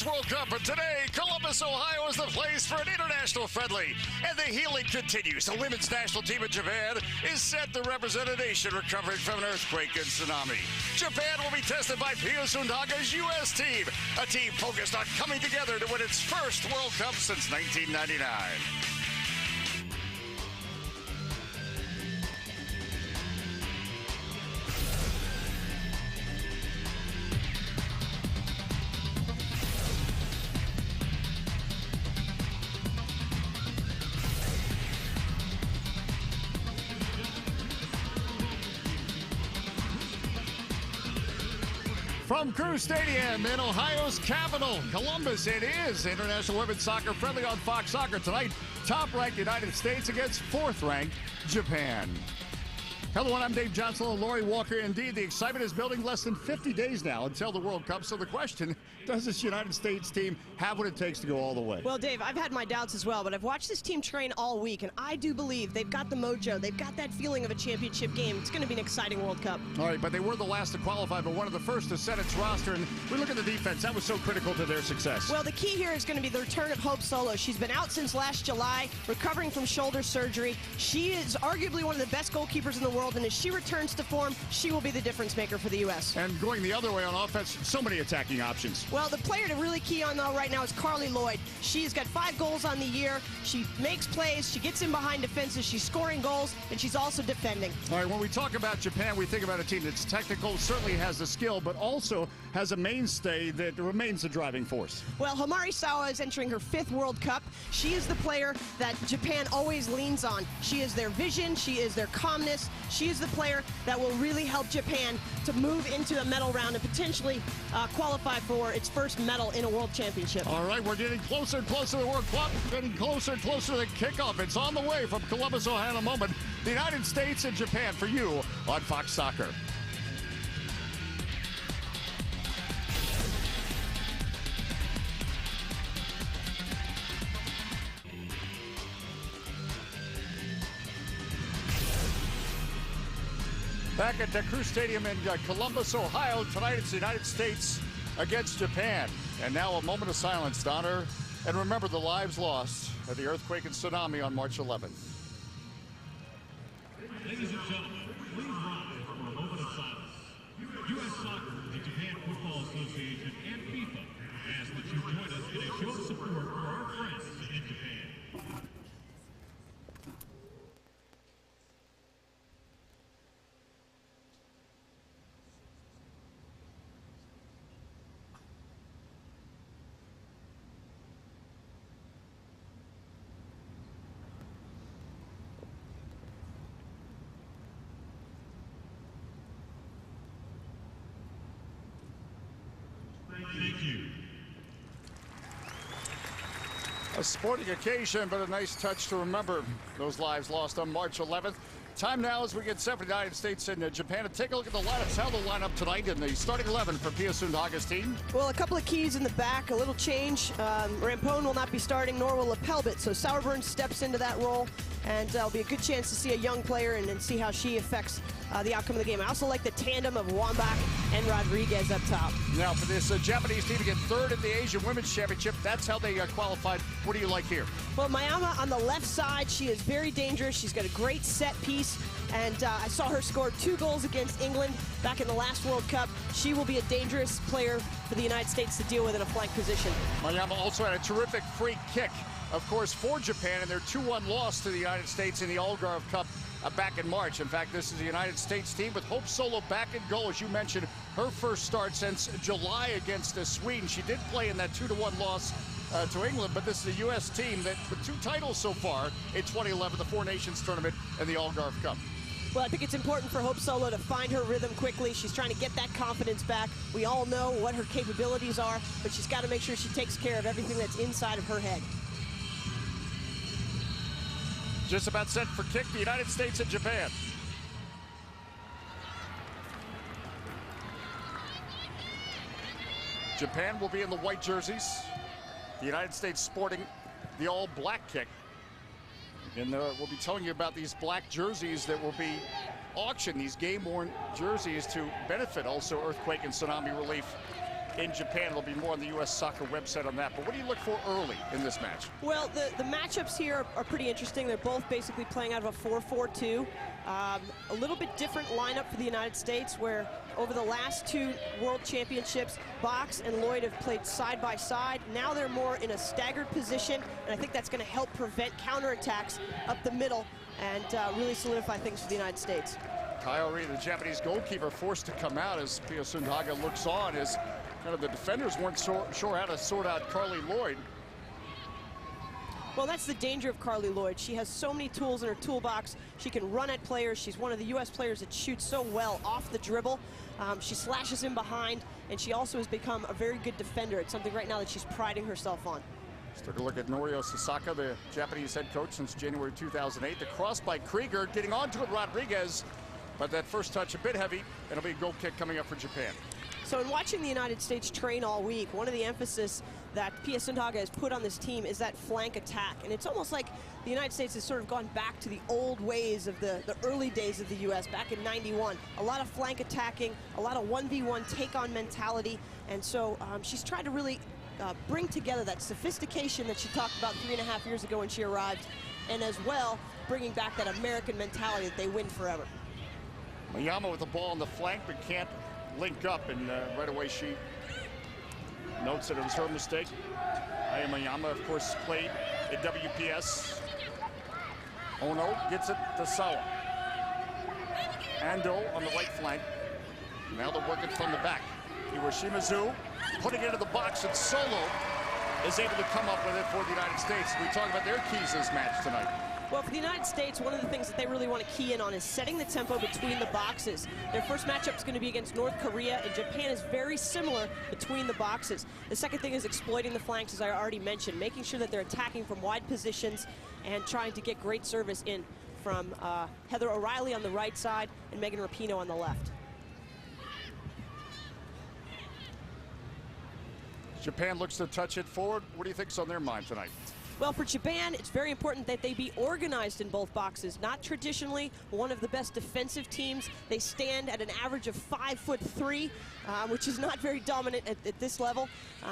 Women's World Cup, and today, Columbus, Ohio is the place for an international friendly. And the healing continues. The women's national team of Japan is set to represent a nation recovering from an earthquake and tsunami. Japan will be tested by Pio Sundhaga's U.S. team, a team focused on coming together to win its first World Cup since 1999. From Crew Stadium in Ohio's capital, Columbus, it is International Women's Soccer Friendly on Fox Soccer tonight. Top-ranked United States against fourth-ranked Japan. Hello, I'm Dave Johnson and Lori Walker. Indeed, the excitement is building. Less than 50 days now until the World Cup. So the question, does this United States team have what it takes to go all the way? Well, Dave, I've had my doubts as well, but I've watched this team train all week, and I do believe they've got the mojo. They've got that feeling of a championship game. It's going to be an exciting World Cup. All right, but they were the last to qualify, but one of the first to set its roster. And we look at the defense. That was so critical to their success. Well, the key here is going to be the return of Hope Solo. She's been out since last July, recovering from shoulder surgery. She is arguably one of the best goalkeepers in the world, and as she returns to form, she will be the difference maker for the U.S. And going the other way on offense, so many attacking options. Well, the player to really key on, though, right now is Carly Lloyd. She's got 5 goals on the year. She makes plays. She gets in behind defenses. She's scoring goals, and she's also defending. All right, when we talk about Japan, we think about a team that's technical, certainly has the skill, but also has a mainstay that remains the driving force. Well, Homari Sawa is entering her 5th World Cup. She is the player that Japan always leans on. She is their vision. She is their calmness. She is the player that will really help Japan to move into the medal round and potentially qualify for its first medal in a world championship. All right, we're getting closer and closer to the World Cup, getting closer and closer to the kickoff. It's on the way from Columbus, Ohio in a moment. The United States and Japan for you on Fox Soccer. Back at the Crew Stadium in Columbus, Ohio. Tonight it's the United States against Japan. And now a moment of silence to honor and remember the lives lost at the earthquake and tsunami on March 11th. Ladies and gentlemen, please rise for a moment of silence. U.S. Soccer, the Japan Football Association, and FIFA ask that you join us in a show of support for our friends in Japan. Thank you. A sporting occasion, but a nice touch to remember those lives lost on March 11th. Time now as we get set for the United States and Japan to take a look at the lineups. How they'll line up tonight in the starting 11 for Pio Sundhaga's team. Well, a couple of keys in the back, a little change. Rampone will not be starting, nor will Lapelbit. So Sauerburn steps into that role, and there'll be a good chance to see a young player and see how she affects the outcome of the game. I also like the tandem of Wambach and Rodriguez up top. Now, for this Japanese team to get 3rd in the Asian Women's Championship, that's how they qualified. What do you like here? Well, Mayama on the left side, she is very dangerous. She's got a great set piece, and I saw her score 2 goals against England back in the last World Cup. She will be a dangerous player for the United States to deal with in a flank position. Mayama also had a terrific free kick, of course, for Japan in their 2-1 loss to the United States in the Algarve Cup back in March. In fact, this is the United States team with Hope Solo back in goal. As you mentioned, her first start since July against Sweden. She did play in that 2-1 loss to England, but this is a U.S. team that with 2 titles so far in 2011, the Four Nations Tournament and the Algarve Cup. Well, I think it's important for Hope Solo to find her rhythm quickly. She's trying to get that confidence back. We all know what her capabilities are, but she's got to make sure she takes care of everything that's inside of her head. Just about set for kick, the United States and Japan. Japan will be in the white jerseys. The United States sporting the all-black kick. And we'll be telling you about these black jerseys that will be auctioned, these game-worn jerseys to benefit also earthquake and tsunami relief in Japan. There'll be more on the U.S. Soccer website on that. But what do you look for early in this match? Well, the matchups here are pretty interesting. They're both basically playing out of a 4-4-2. A little bit different lineup for the United States, where over the last 2 World Championships, Box and Lloyd have played side by side. Now they're more in a staggered position, and I think that's going to help prevent counterattacks up the middle and really solidify things for the United States. Kaori, the Japanese goalkeeper, forced to come out as Pia Sundhage looks on, as kind of the defenders weren't sure how to sort out Carly Lloyd. Well, that's the danger of Carly Lloyd. She has so many tools in her toolbox. She can run at players. She's one of the U.S. players that shoots so well off the dribble. She slashes in behind, and she also has become a very good defender. It's something right now that she's priding herself on. Let's take a look at Norio Sasaka, the Japanese head coach since January 2008. The cross by Krieger, getting onto it, Rodriguez. But that first touch a bit heavy, and it'll be a goal kick coming up for Japan. So in watching the United States train all week, one of the emphasis that Pia Sundhage has put on this team is that flank attack. And it's almost like the United States has sort of gone back to the old ways of the early days of the U.S. back in '91. A lot of flank attacking, a lot of 1v1 take-on mentality. And so she's tried to really bring together that sophistication that she talked about 3.5 years ago when she arrived, and as well bringing back that American mentality that they win forever. Mayama with the ball on the flank, but can't link up, and right away she notes that it was her mistake. Aya Mayama, of course, played at WPS. Ono gets it to Sawa. Ando on the right flank. Now they're working from the back. Iwashimazu putting it into the box, and Solo is able to come up with it for the United States. We talk about their keys this match tonight. Well, for the United States, one of the things that they really want to key in on is setting the tempo between the boxes. Their first matchup is going to be against North Korea, and Japan is very similar between the boxes. The second thing is exploiting the flanks, as I already mentioned, making sure that they're attacking from wide positions and trying to get great service in from Heather O'Reilly on the right side and Megan Rapinoe on the left. Japan looks to touch it forward. What do you think's on their mind tonight? Well, for Japan, it's very important that they be organized in both boxes. Not traditionally one of the best defensive teams. They stand at an average of 5'3", which is not very dominant at this level.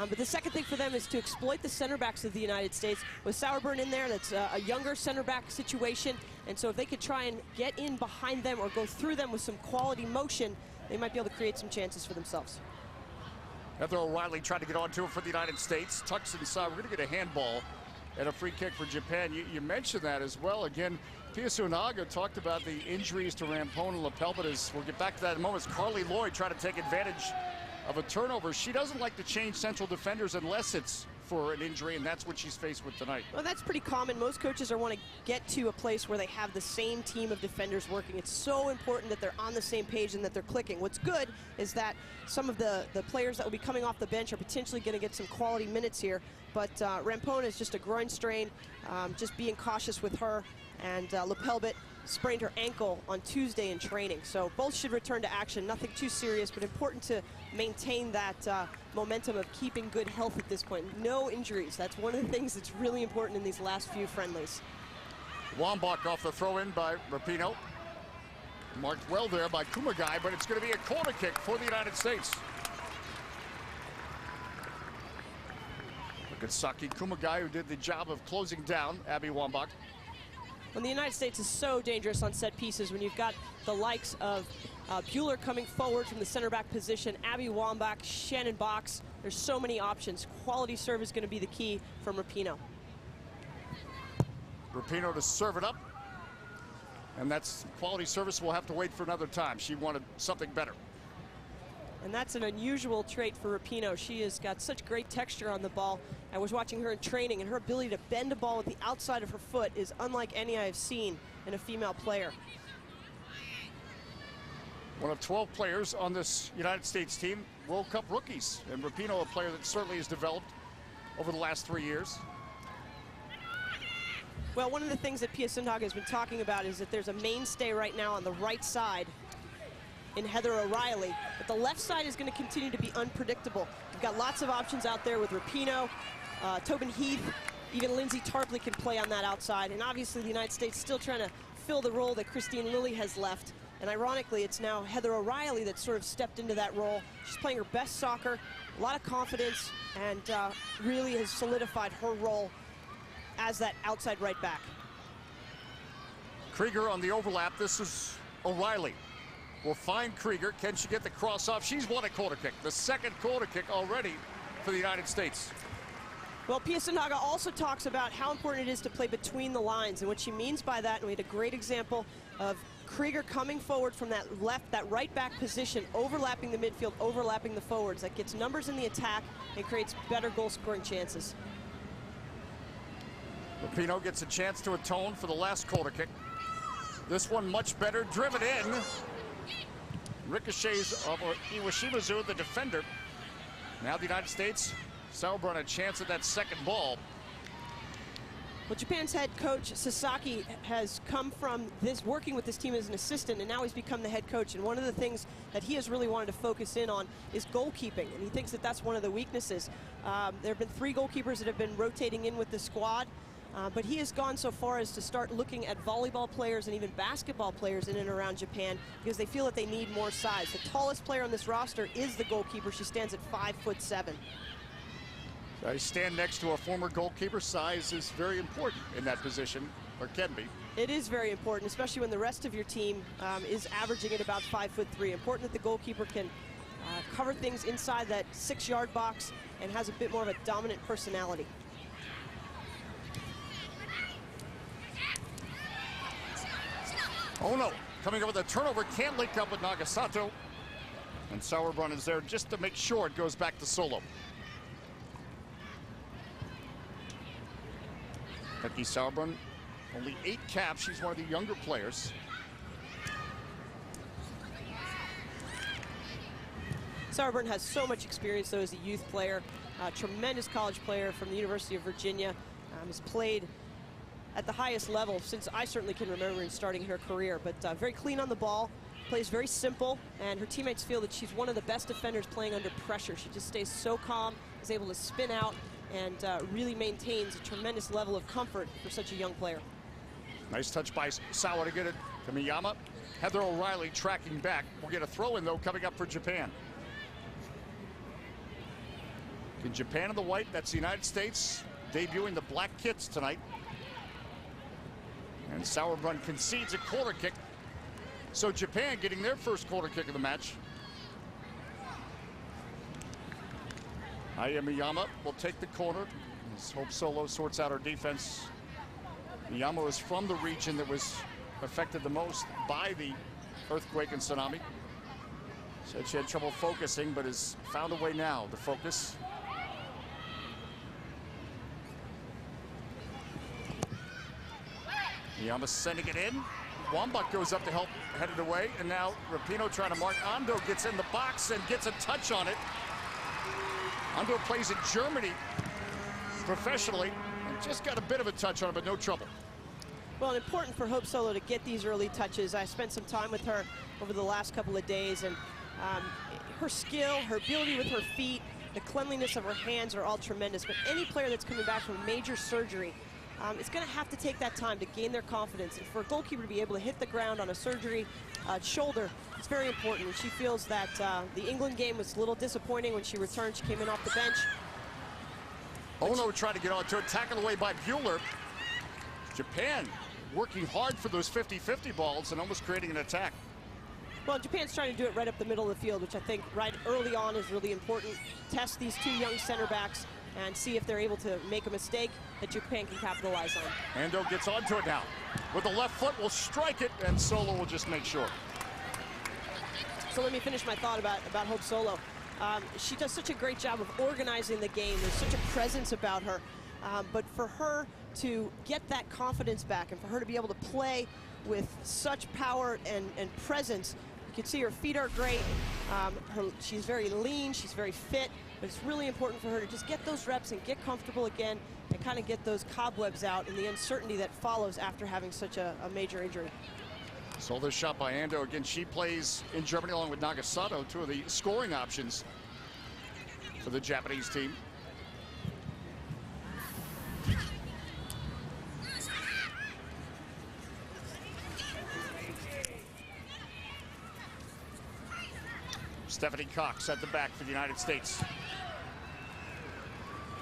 But the second thing for them is to exploit the center backs of the United States. With Sauerburn in there, that's a younger center back situation. And so if they could try and get in behind them or go through them with some quality motion, they might be able to create some chances for themselves. Heather O'Reilly tried to get onto it for the United States. Tucks inside. We're going to get a handball and a free kick for Japan. You mentioned that as well. Again, Pia Sundhage talked about the injuries to Rampone and lapel, but we'll get back to that in a moment. As Carly Lloyd tried to take advantage of a turnover. She doesn't like to change central defenders unless it's for an injury, and that's what she's faced with tonight. Well, that's pretty common. Most coaches want to get to a place where they have the same team of defenders working. It's so important that they're on the same page and that they're clicking. What's good is that some of the players that will be coming off the bench are potentially going to get some quality minutes here. But Rampone is just a groin strain, just being cautious with her. And Lapelbit sprained her ankle on Tuesday in training. So both should return to action. Nothing too serious, but important to maintain that momentum of keeping good health at this point. No injuries. That's one of the things that's really important in these last few friendlies. Wambach off the throw-in by Rapinoe. Marked well there by Kumagai, but it's going to be a corner kick for the United States. Look at Saki Kumagai, who did the job of closing down Abby Wambach. When the United States is so dangerous on set pieces, when you've got the likes of Bueller coming forward from the center back position, Abby Wambach, Shannon Box, there's so many options. Quality serve is going to be the key from Rapinoe. Rapinoe to serve it up. And that's quality service. We'll have to wait for another time. She wanted something better. And that's an unusual trait for Rapinoe. She has got such great texture on the ball. I was watching her in training, and her ability to bend a ball with the outside of her foot is unlike any I have seen in a female player. One of 12 players on this United States team, World Cup rookies. And Rapinoe, a player that certainly has developed over the last 3 years. Well, one of the things that Pia Sundhage has been talking about is that there's a mainstay right now on the right side in Heather O'Reilly, but the left side is going to continue to be unpredictable. You've got lots of options out there with Rapinoe, Tobin Heath, even Lindsay Tarpley can play on that outside, and obviously the United States still trying to fill the role that Christine Lilly has left. And ironically, it's now Heather O'Reilly that sort of stepped into that role. She's playing her best soccer, a lot of confidence, and really has solidified her role as that outside right back. Krieger on the overlap. This is O'Reilly. Will find Krieger. Can she get the cross off? She's won a corner kick. The second corner kick already for the United States. Well, Pia Sundhage also talks about how important it is to play between the lines, and what she means by that, and we had a great example of Krieger coming forward from that right back position, overlapping the midfield, overlapping the forwards. That gets numbers in the attack and creates better goal scoring chances. Rapinoe gets a chance to atone for the last corner kick. This one much better, driven in. Ricochets of Iwashimazu, the defender. Now the United States, Sauerbrunn a chance at that second ball. Well, Japan's head coach Sasaki has come from this, working with this team as an assistant, and now he's become the head coach. And one of the things that he has really wanted to focus in on is goalkeeping, and he thinks that that's one of the weaknesses. There have been 3 goalkeepers that have been rotating in with the squad, but he has gone so far as to start looking at volleyball players and even basketball players in and around Japan, because they feel that they need more size. The tallest player on this roster is the goalkeeper. She stands at 5'7". I stand next to a former goalkeeper. Size is very important in that position, or can be. It is very important, especially when the rest of your team is averaging at about 5'3". Important that the goalkeeper can cover things inside that 6-yard box and has a bit more of a dominant personality. Oh no, coming up with a turnover, can't link up with Nagasato. And Sauerbrunn is there just to make sure it goes back to Solo. Becky Sauerbrunn, only 8 caps. She's one of the younger players. Sauerbrunn has so much experience, though, as a youth player. Tremendous college player from the University of Virginia. Has played at the highest level since I certainly can remember in starting her career. But very clean on the ball, plays very simple, and her teammates feel that she's one of the best defenders playing under pressure. She just stays so calm, is able to spin out, and really maintains a tremendous level of comfort for such a young player. Nice touch by Sawa to get it to Miyama. Heather O'Reilly tracking back. We'll get a throw in, though, coming up for Japan. In Japan in the white, that's the United States debuting the black kits tonight. And Sauerbrunn concedes a corner kick. So Japan getting their first corner kick of the match. Aya Miyama will take the corner as Hope Solo sorts out her defense. Miyama is from the region that was affected the most by the earthquake and tsunami. Said she had trouble focusing, but has found a way now to focus. Miyama sending it in. Wambach goes up to help head it away, and now Rapinoe trying to mark. Ando gets in the box and gets a touch on it. Ando plays in Germany professionally and just got a bit of a touch on it, but no trouble. Well, important for Hope Solo to get these early touches. I spent some time with her over the last couple of days, and her skill, her ability with her feet, the cleanliness of her hands are all tremendous. But any player that's coming back from major surgery is going to have to take that time to gain their confidence. And for a goalkeeper to be able to hit the ground on a surgery shoulder, it's very important. And she feels that the England game was a little disappointing when she returned. She came in off the bench. Ono tried to get on to it, tackled away by Bueller. Japan working hard for those 50-50 balls and almost creating an attack. Well, Japan's trying to do it right up the middle of the field, which I think right early on is really important. Test these 2 young center backs and see if they're able to make a mistake that Japan can capitalize on. Ando gets onto it now. With the left foot, will strike it, and Solo will just make sure. So let me finish my thought about Hope Solo. She does such a great job of organizing the game. There's such a presence about her. But for her to get that confidence back and for her to be able to play with such power and presence, you can see her feet are great. She's very lean, she's very fit, but it's really important for her to just get those reps and get comfortable again and kind of get those cobwebs out and the uncertainty that follows after having such a major injury. So this shot by Ando. Again, she plays in Germany along with Nagasato, 2 of the scoring options for the Japanese team. Stephanie Cox at the back for the United States.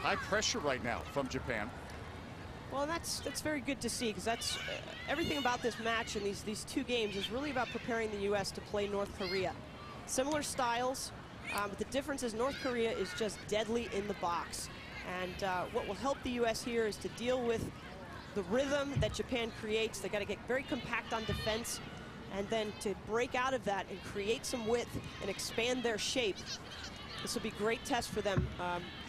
High pressure right now from Japan. Well, that's very good to see, because that's everything about this match and these two games is really about preparing the U.S. to play North Korea. Similar styles, but the difference is North Korea is just deadly in the box. And what will help the U.S. here is to deal with the rhythm that Japan creates. They got to get very compact on defense, and then to break out of that and create some width and expand their shape. This will be a great test for them,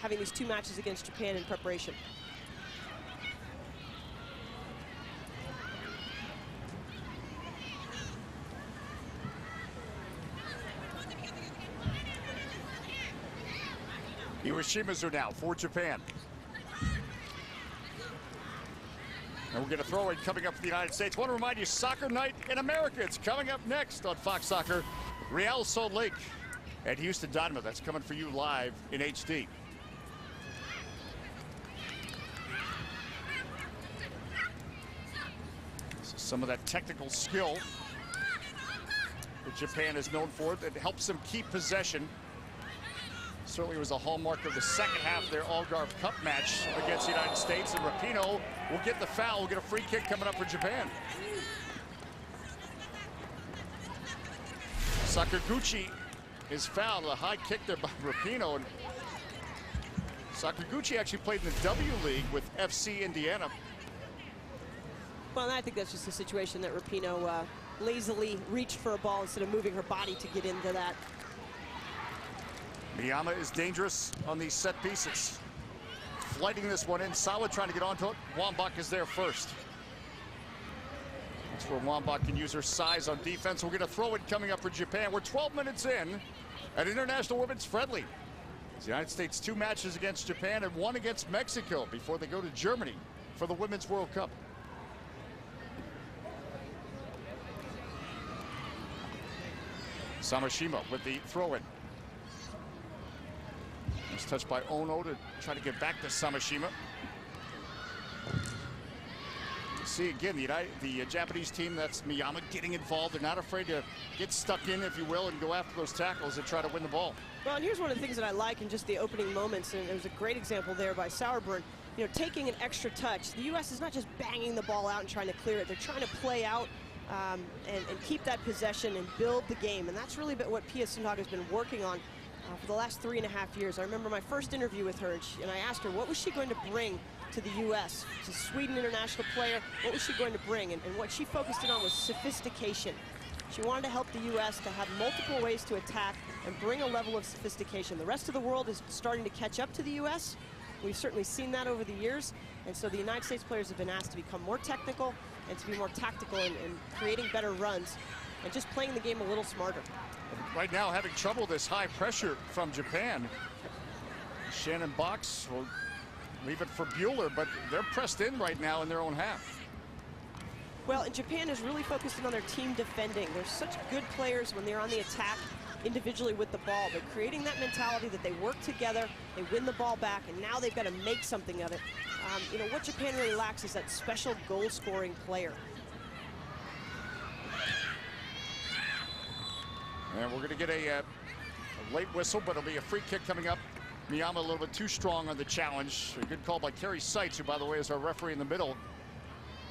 having these two matches against Japan in preparation. Iwashima's are now for Japan. And we're going to throw it coming up for the United States. I want to remind you, Soccer Night in America. It's coming up next on Fox Soccer. Real Salt Lake and Houston Dynamo. That's coming for you live in HD. Some of that technical skill that Japan is known for that helps them keep possession. Certainly was a hallmark of the second half of their Algarve Cup match against the United States. And Rapinoe will get the foul. We'll get a free kick coming up for Japan. Sakaguchi is fouled. A high kick there by Rapinoe. And Sakaguchi actually played in the W League with FC Indiana. Well, I think that's just a situation that Rapinoe lazily reached for a ball instead of moving her body to get into that. Miyama is dangerous on these set pieces. Flighting this one in. Sawa trying to get onto it. Wambach is there first. That's where Wambach can use her size on defense. We're going to throw it coming up for Japan. We're 12 minutes in at International Women's Friendly. The United States 2 matches against Japan and 1 against Mexico before they go to Germany for the Women's World Cup. Samashima with the throw-in. It's touched by Ono to try to get back to Samashima. See again the Japanese team, that's Miyama getting involved. They're not afraid to get stuck in, if you will, and go after those tackles and try to win the ball. Well, and here's one of the things that I like in just the opening moments, and there's a great example there by Sauerbrunn. You know, taking an extra touch. The U.S. is not just banging the ball out and trying to clear it. They're trying to play out and keep that possession and build the game, and that's really what Pia Sundhage has been working on for the last 3.5 years. I remember my first interview with her, and I asked her what was she going to bring to the U.S. She's a Sweden international player. What was she going to bring? And what she focused in on was sophistication. She wanted to help the U.S. to have multiple ways to attack and bring a level of sophistication. The rest of the world is starting to catch up to the U.S. We've certainly seen that over the years. And so the United States players have been asked to become more technical and to be more tactical in creating better runs and just playing the game a little smarter. Right now having trouble this high pressure from Japan. Shannon Box will leave it for Bueller, but they're pressed in right now in their own half. Well, and Japan is really focusing on their team defending. They're such good players when they're on the attack individually with the ball, but creating that mentality that they work together, they win the ball back, and now they've got to make something of it. You know, what Japan really lacks is that special goal-scoring player. And we're going to get a late whistle, but it'll be a free kick coming up. Miyama a little bit too strong on the challenge. A good call by Kerry Seitz, who, by the way, is our referee in the middle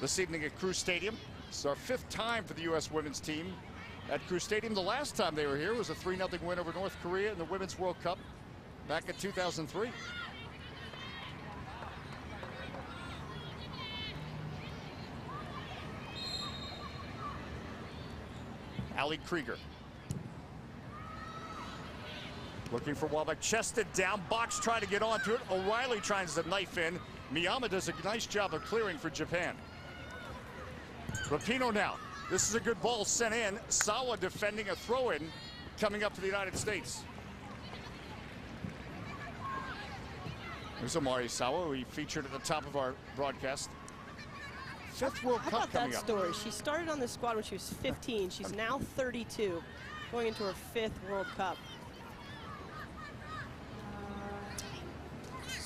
this evening at Crew Stadium. It's our 5th time for the U.S. women's team at Crew Stadium. The last time they were here was a 3-0 win over North Korea in the Women's World Cup back in 2003. Ali Krieger. Looking for Wambach, chested down, Box trying to get onto it. O'Reilly tries to knife in. Miyama does a nice job of clearing for Japan. Rapinoe now. This is a good ball sent in. Sawa defending a throw-in coming up for the United States. There's Omari Sawa, who we featured at the top of our broadcast. 5th World How Cup about coming that up. story? She started on this squad when she was 15. She's now 32, going into her 5th World Cup.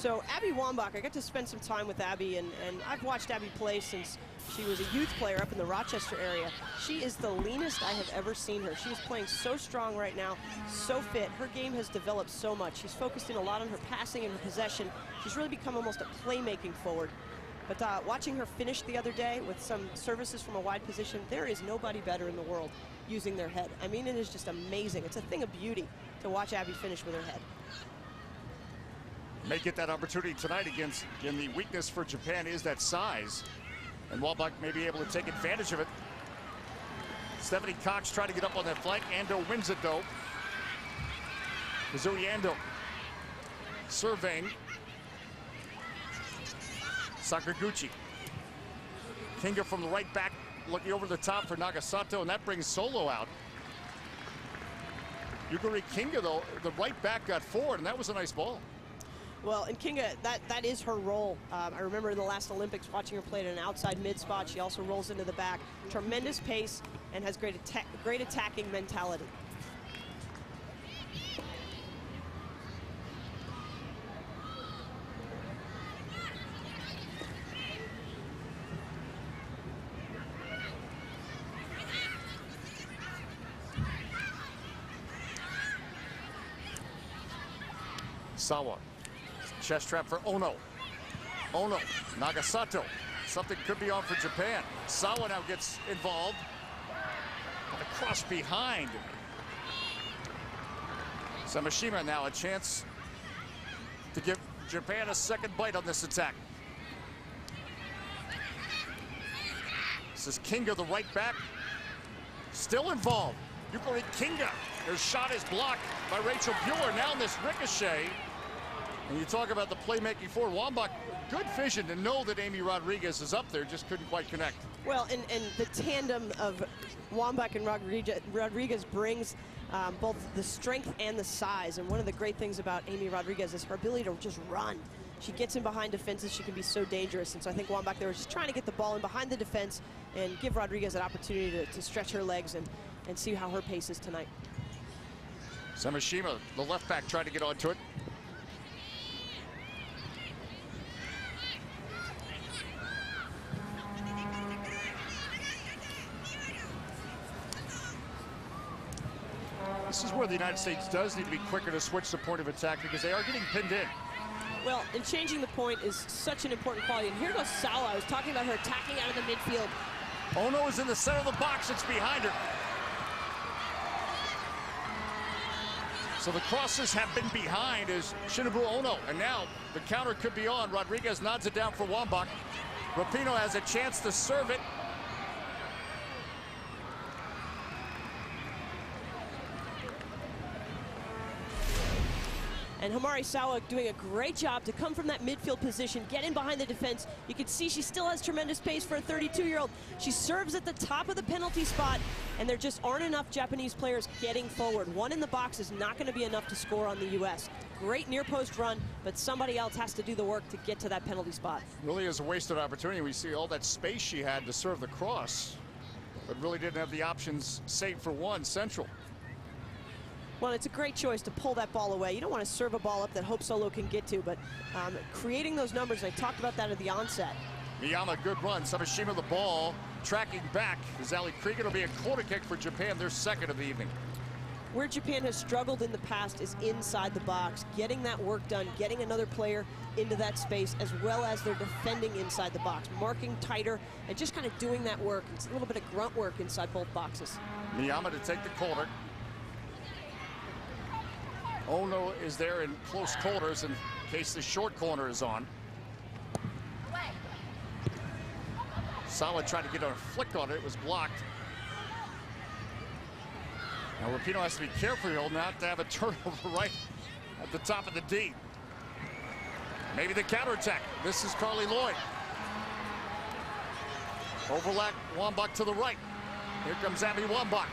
So Abby Wambach, I got to spend some time with Abby, and I've watched Abby play since she was a youth player up in the Rochester area. She is the leanest I have ever seen her. She is playing so strong right now, so fit. Her game has developed so much. She's focused in a lot on her passing and her possession. She's really become almost a playmaking forward. But watching her finish the other day with some services from a wide position, there is nobody better in the world using their head. I mean, it is just amazing. It's a thing of beauty to watch Abby finish with her head. May get that opportunity tonight against, again, the weakness for Japan is that size. And Wambach may be able to take advantage of it. Stephanie Cox trying to get up on that flank. Ando wins it, though. Missouri Ando surveying. Sakaguchi. Kinga from the right back, looking over the top for Nagasato, and that brings Solo out. Yukari Kinga, though, the right back got forward, and that was a nice ball. Well, and Kinga, that is her role. I remember in the last Olympics watching her play at an outside mid spot. She also rolls into the back. Tremendous pace and has great attacking mentality. Sawa. Chest trap for Ono. Ono. Nagasato. Something could be on for Japan. Sawa now gets involved. And a cross behind. Samashima now a chance to give Japan a second bite on this attack. This is Kinga, the right back. Still involved. Yukari Kinga. Her shot is blocked by Rachel Bueller. Now in this ricochet. And you talk about the playmaking for Wambach, good vision to know that Amy Rodriguez is up there, just couldn't quite connect. Well, and the tandem of Wambach and Rodriguez brings both the strength and the size. And one of the great things about Amy Rodriguez is her ability to just run. She gets in behind defenses, she can be so dangerous. And so I think Wambach there was just trying to get the ball in behind the defense and give Rodriguez an opportunity to stretch her legs and see how her pace is tonight. Samashima, the left back, tried to get onto it. This is where the United States does need to be quicker to switch the point of attack because they are getting pinned in. Well, and changing the point is such an important quality. And here goes Sawa. I was talking about her attacking out of the midfield. Ono is in the center of the box. It's behind her. So the crosses have been behind as Shinobu Ono. And now the counter could be on. Rodriguez nods it down for Wambach. Rapinoe has a chance to serve it. And Homari Sawa doing a great job to come from that midfield position, get in behind the defense. You can see she still has tremendous pace for a 32-year-old. She serves at the top of the penalty spot, and there just aren't enough Japanese players getting forward. One in the box is not going to be enough to score on the U.S. Great near-post run, but somebody else has to do the work to get to that penalty spot. Really is a wasted opportunity. We see all that space she had to serve the cross, but really didn't have the options save for one, Central. Well, it's a great choice to pull that ball away. You don't want to serve a ball up that Hope Solo can get to, but creating those numbers, I talked about that at the onset. Miyama, good run. Samashima the ball, tracking back. Zali Krieger, it'll be a corner kick for Japan, their second of the evening. Where Japan has struggled in the past is inside the box, getting that work done, getting another player into that space, as well as they're defending inside the box, marking tighter, and just kind of doing that work. It's a little bit of grunt work inside both boxes. Miyama to take the corner. Ono is there in close quarters in case the short corner is on. Sawa tried to get a flick on it. It was blocked. Now Rapinoe has to be careful not to have a turnover right at the top of the D. Maybe the counterattack. This is Carly Lloyd. Overlap Wambach to the right. Here comes Abby Wambach.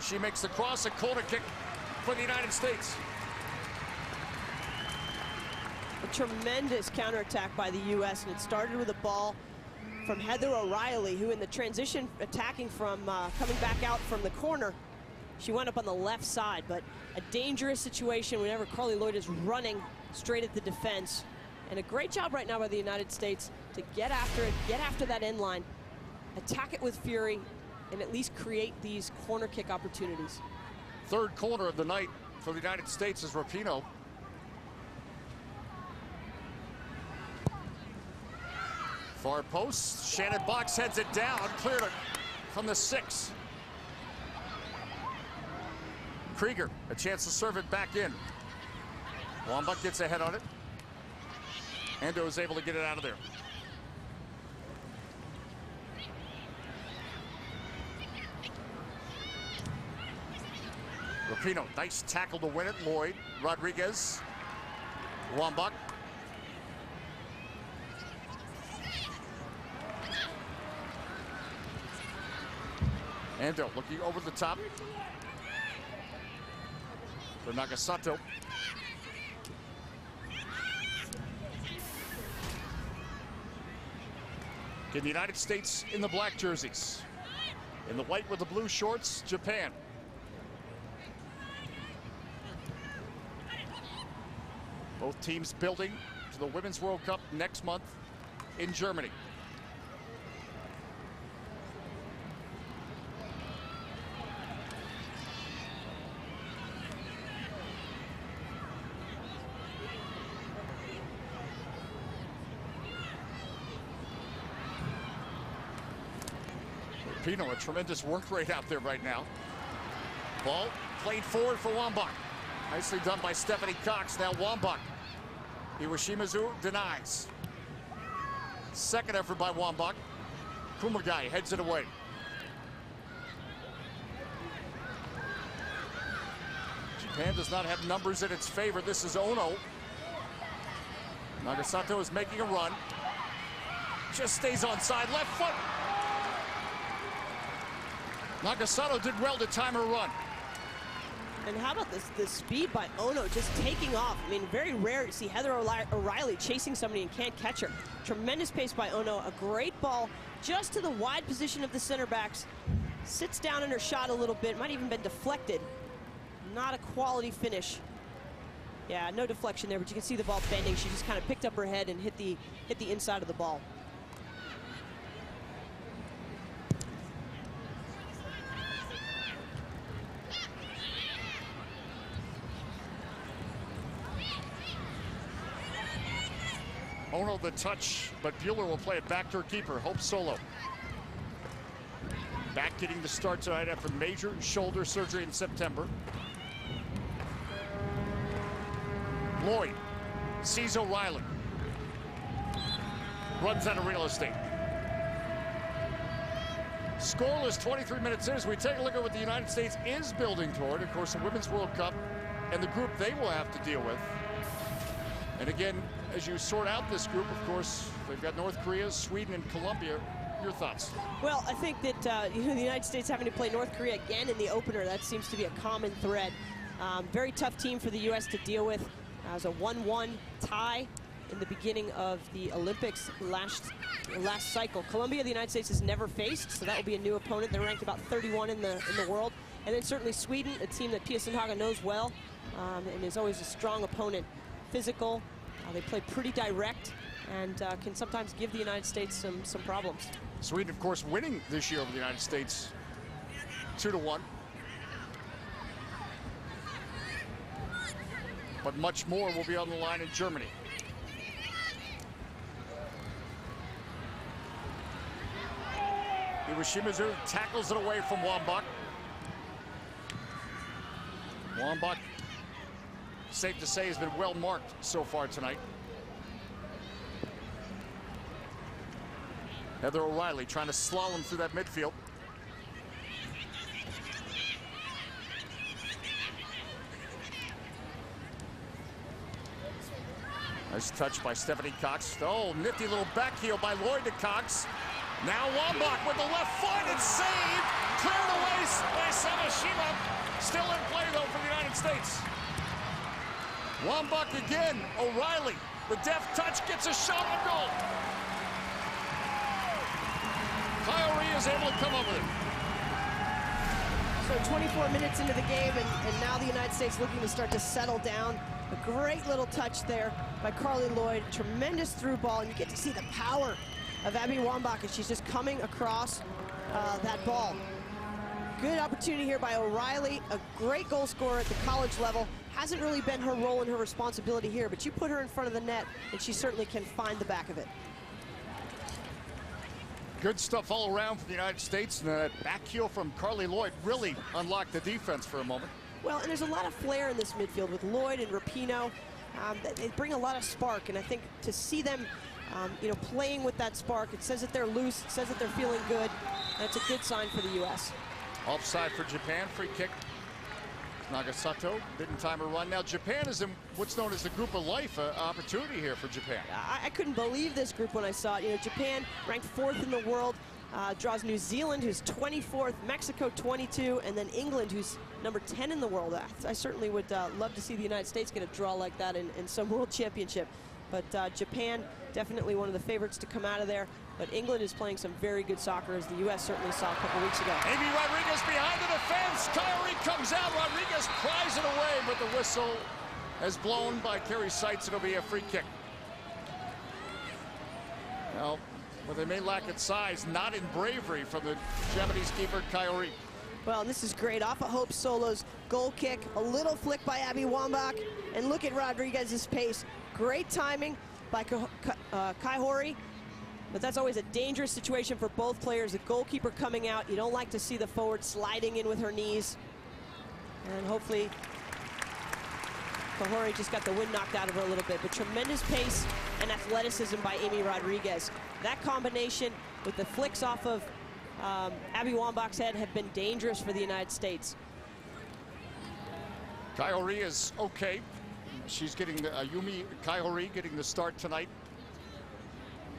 She makes the cross, a corner kick for the United States. A tremendous counterattack by the U.S., and it started with a ball from Heather O'Reilly, who in the transition attacking from coming back out from the corner, she went up on the left side, but a dangerous situation whenever Carly Lloyd is running straight at the defense. And a great job right now by the United States to get after it, get after that end line, attack it with fury, and at least create these corner kick opportunities. Third corner of the night for the United States is Rapinoe. Far post, Shannon Box heads it down, cleared it from the 6. Krieger, a chance to serve it back in. Wambach gets ahead on it. Endo is able to get it out of there. Rapinoe, nice tackle to win it. Lloyd, Rodriguez, Wambach. Endo looking over the top for Nagasato. In the United States in the black jerseys. In the white with the blue shorts, Japan. Both teams building to the Women's World Cup next month in Germany. Rapinoe, a tremendous work rate out there right now. Ball played forward for Wambach. Nicely done by Stephanie Cox. Now Wambach. Iwashimazu denies. Second effort by Wambach. Kumagai heads it away. Japan does not have numbers in its favor. This is Ono. Nagasato is making a run. Just stays onside. Left foot. Nagasato did well to time her run. And how about this speed by Ono just taking off? I mean, very rare to see Heather O'Reilly chasing somebody and can't catch her. Tremendous pace by Ono. A great ball just to the wide position of the center backs. Sits down in her shot a little bit. Might even been deflected. Not a quality finish. Yeah, no deflection there, but you can see the ball bending. She just kind of picked up her head and hit the inside of the ball. Ono the touch, but Bueller will play it back to her keeper, Hope Solo. Back getting the start tonight after major shoulder surgery in September. Lloyd sees O'Reilly. Runs out of real estate. Scoreless 23 minutes in as we take a look at what the United States is building toward. Of course, the Women's World Cup and the group they will have to deal with. And again, as you sort out this group, of course, they've got North Korea, Sweden, and Colombia. Your thoughts? Well, I think that the United States having to play North Korea again in the opener, that seems to be a common thread. Very tough team for the U.S. to deal with. It was a 1-1 tie in the beginning of the Olympics last cycle. Colombia, the United States has never faced, so that will be a new opponent. They're ranked about 31 in the world. And then certainly Sweden, a team that Pia Sundhage knows well, and is always a strong opponent. Physical, they play pretty direct, and can sometimes give the United States some problems. Sweden, of course, winning this year over the United States 2-1. But much more will be on the line in Germany. Iwashimazu tackles it away from Wambach. Wambach, safe to say, has been well marked so far tonight. Heather O'Reilly trying to slalom through that midfield. Nice touch by Stephanie Cox. Oh, nifty little back heel by Lloyd to Cox. Now Wambach with the left foot. It's saved. Cleared away by Samashima. Still in play, though, for the United States. Wambach again. O'Reilly, the deft touch, gets a shot on goal. Kyrie is able to come up with it. So 24 minutes into the game, and now the United States looking to start to settle down. A great little touch there by Carly Lloyd. Tremendous through ball, and you get to see the power of Abby Wambach as she's just coming across that ball. Good opportunity here by O'Reilly, a great goal scorer at the college level. Hasn't really been her role and her responsibility here, but you put her in front of the net, and she certainly can find the back of it. Good stuff all around for the United States, and that back heel from Carly Lloyd really unlocked the defense for a moment. Well, and there's a lot of flair in this midfield with Lloyd and Rapinoe. They bring a lot of spark, and I think to see them playing with that spark, it says that they're loose, it says that they're feeling good. That's a good sign for the U.S. Offside for Japan, free kick. Nagasato didn't time her run. Now Japan is in what's known as the group of life, opportunity here for Japan. I couldn't believe this group when I saw it. You know, Japan ranked 4th in the world, draws New Zealand, who's 24th, Mexico 22, and then England, who's number 10 in the world. I certainly would love to see the United States get a draw like that in some world championship. But Japan, definitely one of the favorites to come out of there. But England is playing some very good soccer, as the U.S. certainly saw a couple weeks ago. Amy Rodriguez behind the defense. Kyrie comes out. Rodriguez pries it away, but the whistle is blown by Carrie Seitz. It'll be a free kick. Now, well, they may lack its size, not in bravery from the Japanese keeper, Kyrie. Well, this is great. Off of Hope Solo's goal kick. A little flick by Abby Wambach. And look at Rodriguez's pace. Great timing by Kaihori. But that's always a dangerous situation for both players. The goalkeeper coming out. You don't like to see the forward sliding in with her knees. And hopefully Kaihori just got the wind knocked out of her a little bit. But tremendous pace and athleticism by Amy Rodriguez. That combination with the flicks off of Abby Wambach's head have been dangerous for the United States. Kaihori is okay. She's getting Yumi Kaihori getting the start tonight.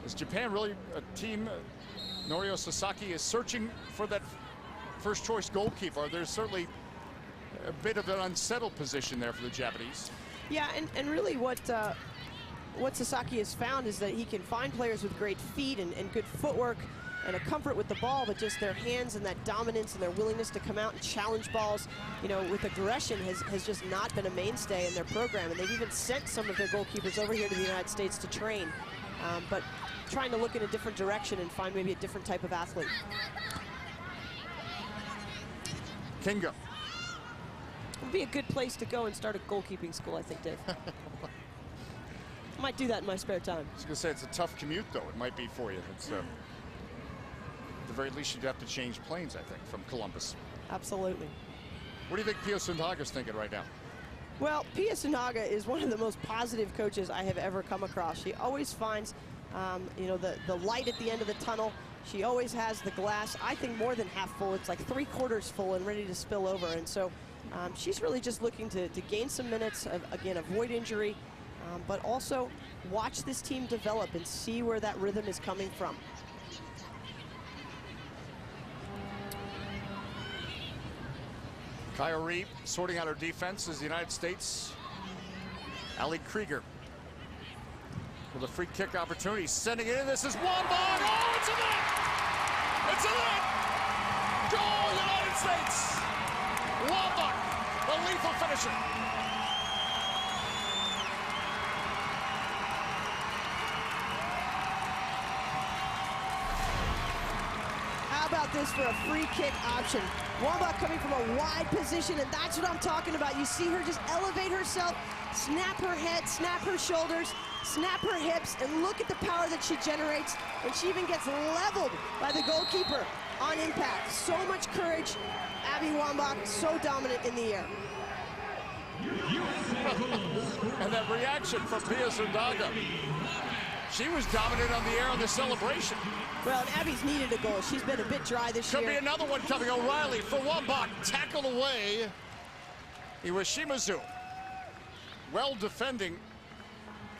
Is Japan really a team? Norio Sasaki is searching for that first choice goalkeeper. There's certainly a bit of an unsettled position there for the Japanese. Yeah, and really what Sasaki has found is that he can find players with great feet and good footwork and a comfort with the ball, but just their hands and that dominance and their willingness to come out and challenge balls, you know, with aggression has just not been a mainstay in their program. And they've even sent some of their goalkeepers over here to the United States to train. But trying to look in a different direction and find maybe a different type of athlete. Kinga. It would be a good place to go and start a goalkeeping school, I think, Dave. Might do that in my spare time. I was going to say, it's a tough commute, though. It might be for you. It's, at the very least, you'd have to change planes, I think, from Columbus. Absolutely. What do you think Pia Sundhaga's thinking right now? Well, Pia Sundhaga is one of the most positive coaches I have ever come across. She always finds, the light at the end of the tunnel. She always has the glass, I think, more than half full. It's like 3/4 full and ready to spill over. And so she's really just looking to gain some minutes, again, avoid injury, but also watch this team develop and see where that rhythm is coming from. Kyrie sorting out her defense is the United States. Ali Krieger with a free kick opportunity, sending it in. This is Wambach. Oh, it's a net! It's a net! Goal, United States! Wambach, the lethal finisher. How about this for a free kick option? Wambach coming from a wide position, and that's what I'm talking about. You see her just elevate herself, snap her head, snap her shoulders, snap her hips, and look at the power that she generates. And she even gets leveled by the goalkeeper on impact. So much courage. Abby Wambach, so dominant in the air. And that reaction from Pia Sundhaga. She was dominant on the air on the celebration. Well, and Abby's needed a goal. She's been a bit dry this year. Could be another one coming. O'Reilly for Wambach, tackled away. Iwashimazu. Well defending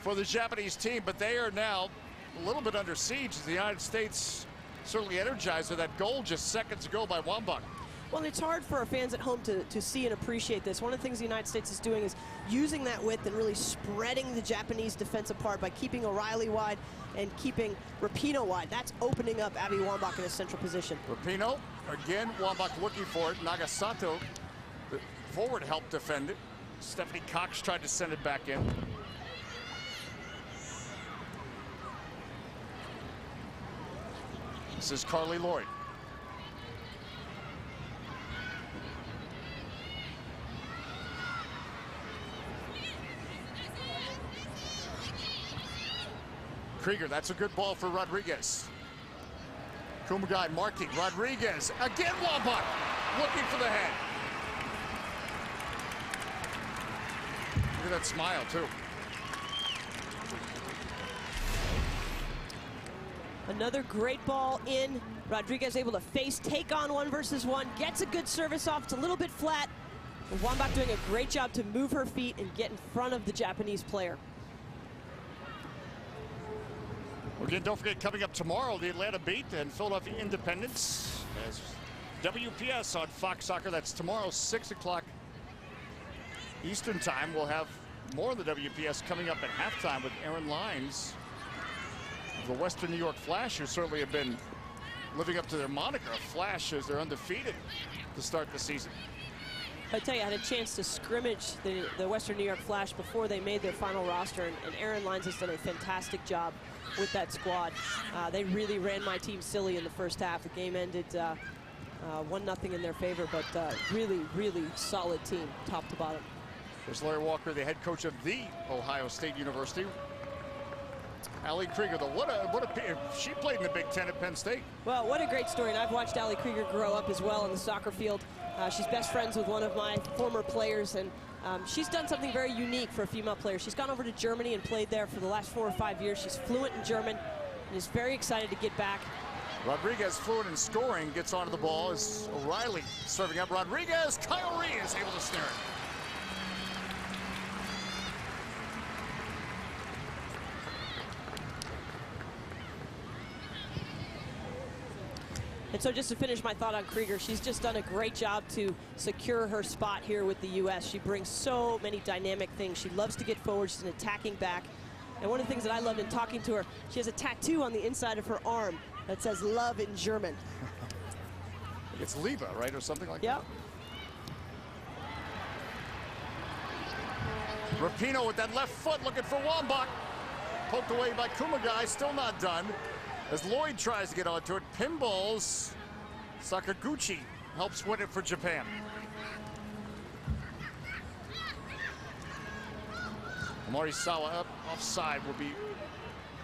for the Japanese team, but they are now a little bit under siege as the United States certainly energized with that goal just seconds ago by Wambach. Well, it's hard for our fans at home to see and appreciate this. One of the things the United States is doing is using that width and really spreading the Japanese defense apart by keeping O'Reilly wide and keeping Rapinoe wide. That's opening up Abby Wambach in a central position. Rapinoe, again, Wambach looking for it. Nagasato, the forward, helped defend it. Stephanie Cox tried to send it back in. This is Carly Lloyd. Krieger, that's a good ball for Rodriguez. Kumagai marking Rodriguez. Again, Wambach looking for the head. Look at that smile, too. Another great ball in. Rodriguez able to take on 1 versus 1. Gets a good service off. It's a little bit flat. And Wambach doing a great job to move her feet and get in front of the Japanese player. Again, don't forget, coming up tomorrow, the Atlanta Beat and Philadelphia Independence as WPS on Fox Soccer. That's tomorrow, 6 o'clock Eastern Time. We'll have more of the WPS coming up at halftime with Aaron Lyons of the Western New York Flash, who certainly have been living up to their moniker of Flash as they're undefeated to start the season. I tell you, I had a chance to scrimmage the Western New York Flash before they made their final roster, and Aaron Lyons has done a fantastic job with that squad. They really ran my team silly in the first half. The game ended 1-0 in their favor, but really, really solid team, top to bottom. There's Larry Walker, the head coach of the Ohio State University. Allie Krieger, she played in the Big Ten at Penn State. Well, what a great story, and I've watched Allie Krieger grow up as well on the soccer field. She's best friends with one of my former players, and she's done something very unique for a female player. She's gone over to Germany and played there for the last 4 or 5 years. She's fluent in German and is very excited to get back. Rodriguez, fluent in scoring, gets onto the ball as O'Reilly serving up. Rodriguez, Kyle Ree is able to snare it. And so just to finish my thought on Krieger, she's just done a great job to secure her spot here with the U.S. She brings so many dynamic things. She loves to get forward. She's an attacking back. And one of the things that I loved in talking to her, she has a tattoo on the inside of her arm that says love in German. It's Liebe, right, or something like that? Rapinoe with that left foot looking for Wambach. Poked away by Kumagai, still not done. As Lloyd tries to get onto it, pinballs. Sakaguchi helps win it for Japan. Morisawa up, offside will be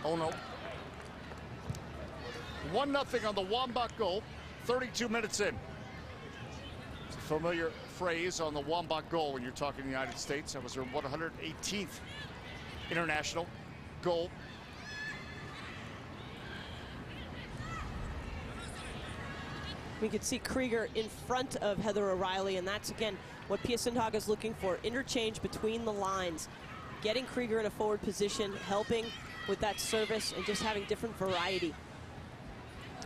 Ono. 1-0 on the Wambach goal, 32 minutes in. It's a familiar phrase on the Wambach goal when you're talking the United States. That was her 118th international goal. We could see Krieger in front of Heather O'Reilly, and that's, again, what Pia Sundhage is looking for. Interchange between the lines. Getting Krieger in a forward position, helping with that service, and just having different variety.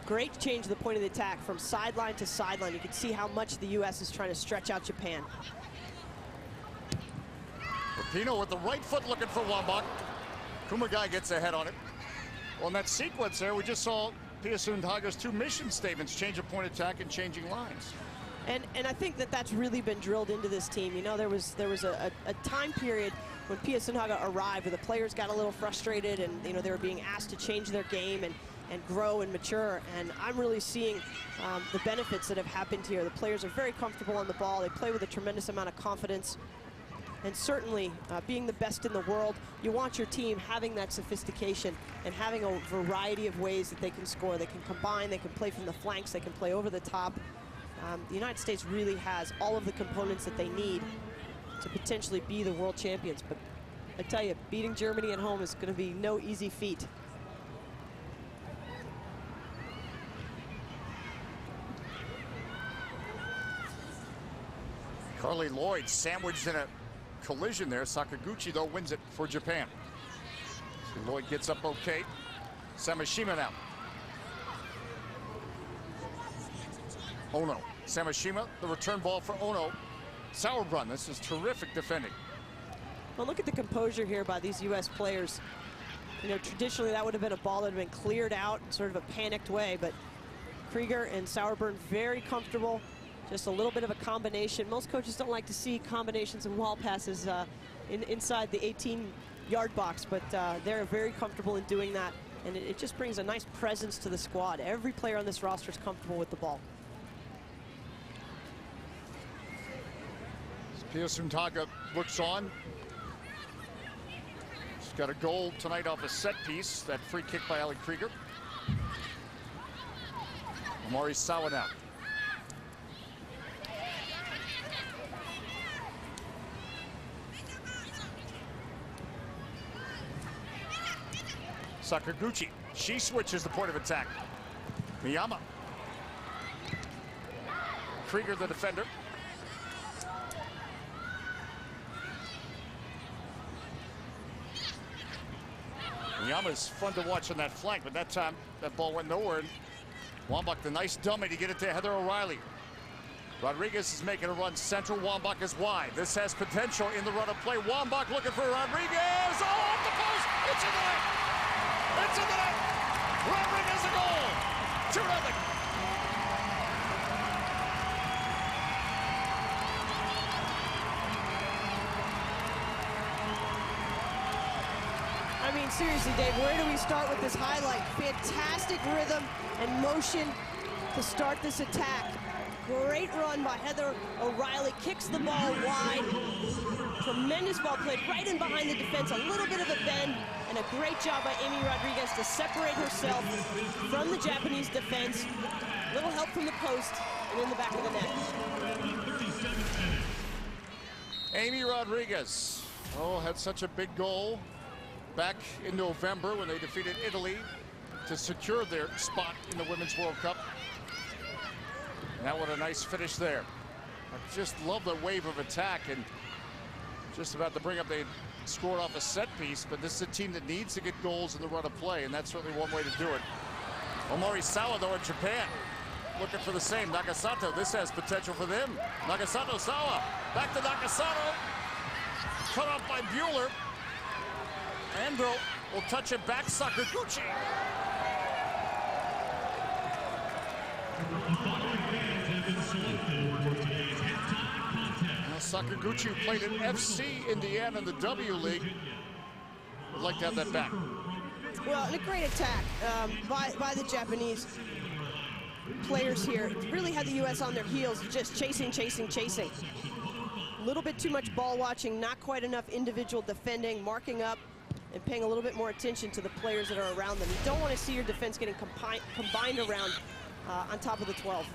Great change to the point of the attack from sideline to sideline. You can see how much the U.S. is trying to stretch out Japan. Rapinoe with the right foot looking for Wambach. Kumagai gets a head on it. Well, in that sequence there, we just saw Pia Sundhage's 2 mission statements, change of point attack and changing lines. And I think that that's really been drilled into this team. You know, there was a time period when Pia Sundhage arrived where the players got a little frustrated, and you know, they were being asked to change their game and grow and mature. And I'm really seeing the benefits that have happened here. The players are very comfortable on the ball. They play with a tremendous amount of confidence. And certainly, being the best in the world, you want your team having that sophistication and having a variety of ways that they can score. They can combine, they can play from the flanks, they can play over the top. The United States really has all of the components that they need to potentially be the world champions. But I tell you, beating Germany at home is going to be no easy feat. Carly Lloyd sandwiched in a collision there. Sakaguchi, though, wins it for Japan. So Lloyd gets up okay. Samashima now. Ono Samashima, the return ball for Ono. Sauerbrunn, this is terrific defending. Well, look at the composure here by these U.S. players. You know, traditionally that would have been a ball that had been cleared out in sort of a panicked way, but Krieger and Sauerbrunn very comfortable. Just a little bit of a combination. Most coaches don't like to see combinations and wall passes inside the 18-yard box, but they're very comfortable in doing that, and it just brings a nice presence to the squad. Every player on this roster is comfortable with the ball. Pio Suntaga looks on. He's got a goal tonight off a set piece, that free kick by Ali Krieger. Omari Sawa now. Sakaguchi, she switches the point of attack. Miyama. Krieger the defender. Miyama's fun to watch on that flank, but that time that ball went nowhere. Wambach, the nice dummy to get it to Heather O'Reilly. Rodriguez is making a run central. Wambach is wide. This has potential in the run of play. Wambach looking for Rodriguez. Oh, off the post. It's in the net. It's in the net. Rodriguez a goal. 2-0. I mean, seriously, Dave, where do we start with this highlight? Fantastic rhythm and motion to start this attack. Great run by Heather O'Reilly, kicks the ball wide. Tremendous ball played right in behind the defense, a little bit of a bend, and a great job by Amy Rodriguez to separate herself from the Japanese defense. Little help from the post and in the back of the net. Amy Rodriguez, had such a big goal back in November when they defeated Italy to secure their spot in the Women's World Cup. Now what a nice finish there. I just love the wave of attack, and just about to bring up, they scored off a set piece, but this is a team that needs to get goals in the run of play, and that's certainly one way to do it. Omori Sawa, though, in Japan, looking for the same. Nagasato, this has potential for them. Nagasato, Sawa, back to Nagasato. Cut off by Bueller. Ando will touch it back. Sakaguchi. Now, Sakaguchi played at FC Indiana in the W League. Would like to have that back. Well, and a great attack by the Japanese players here. Really had the U.S. on their heels, just chasing. A little bit too much ball watching, not quite enough individual defending, marking up, and paying a little bit more attention to the players that are around them. You don't want to see your defense getting combined around on top of the 12.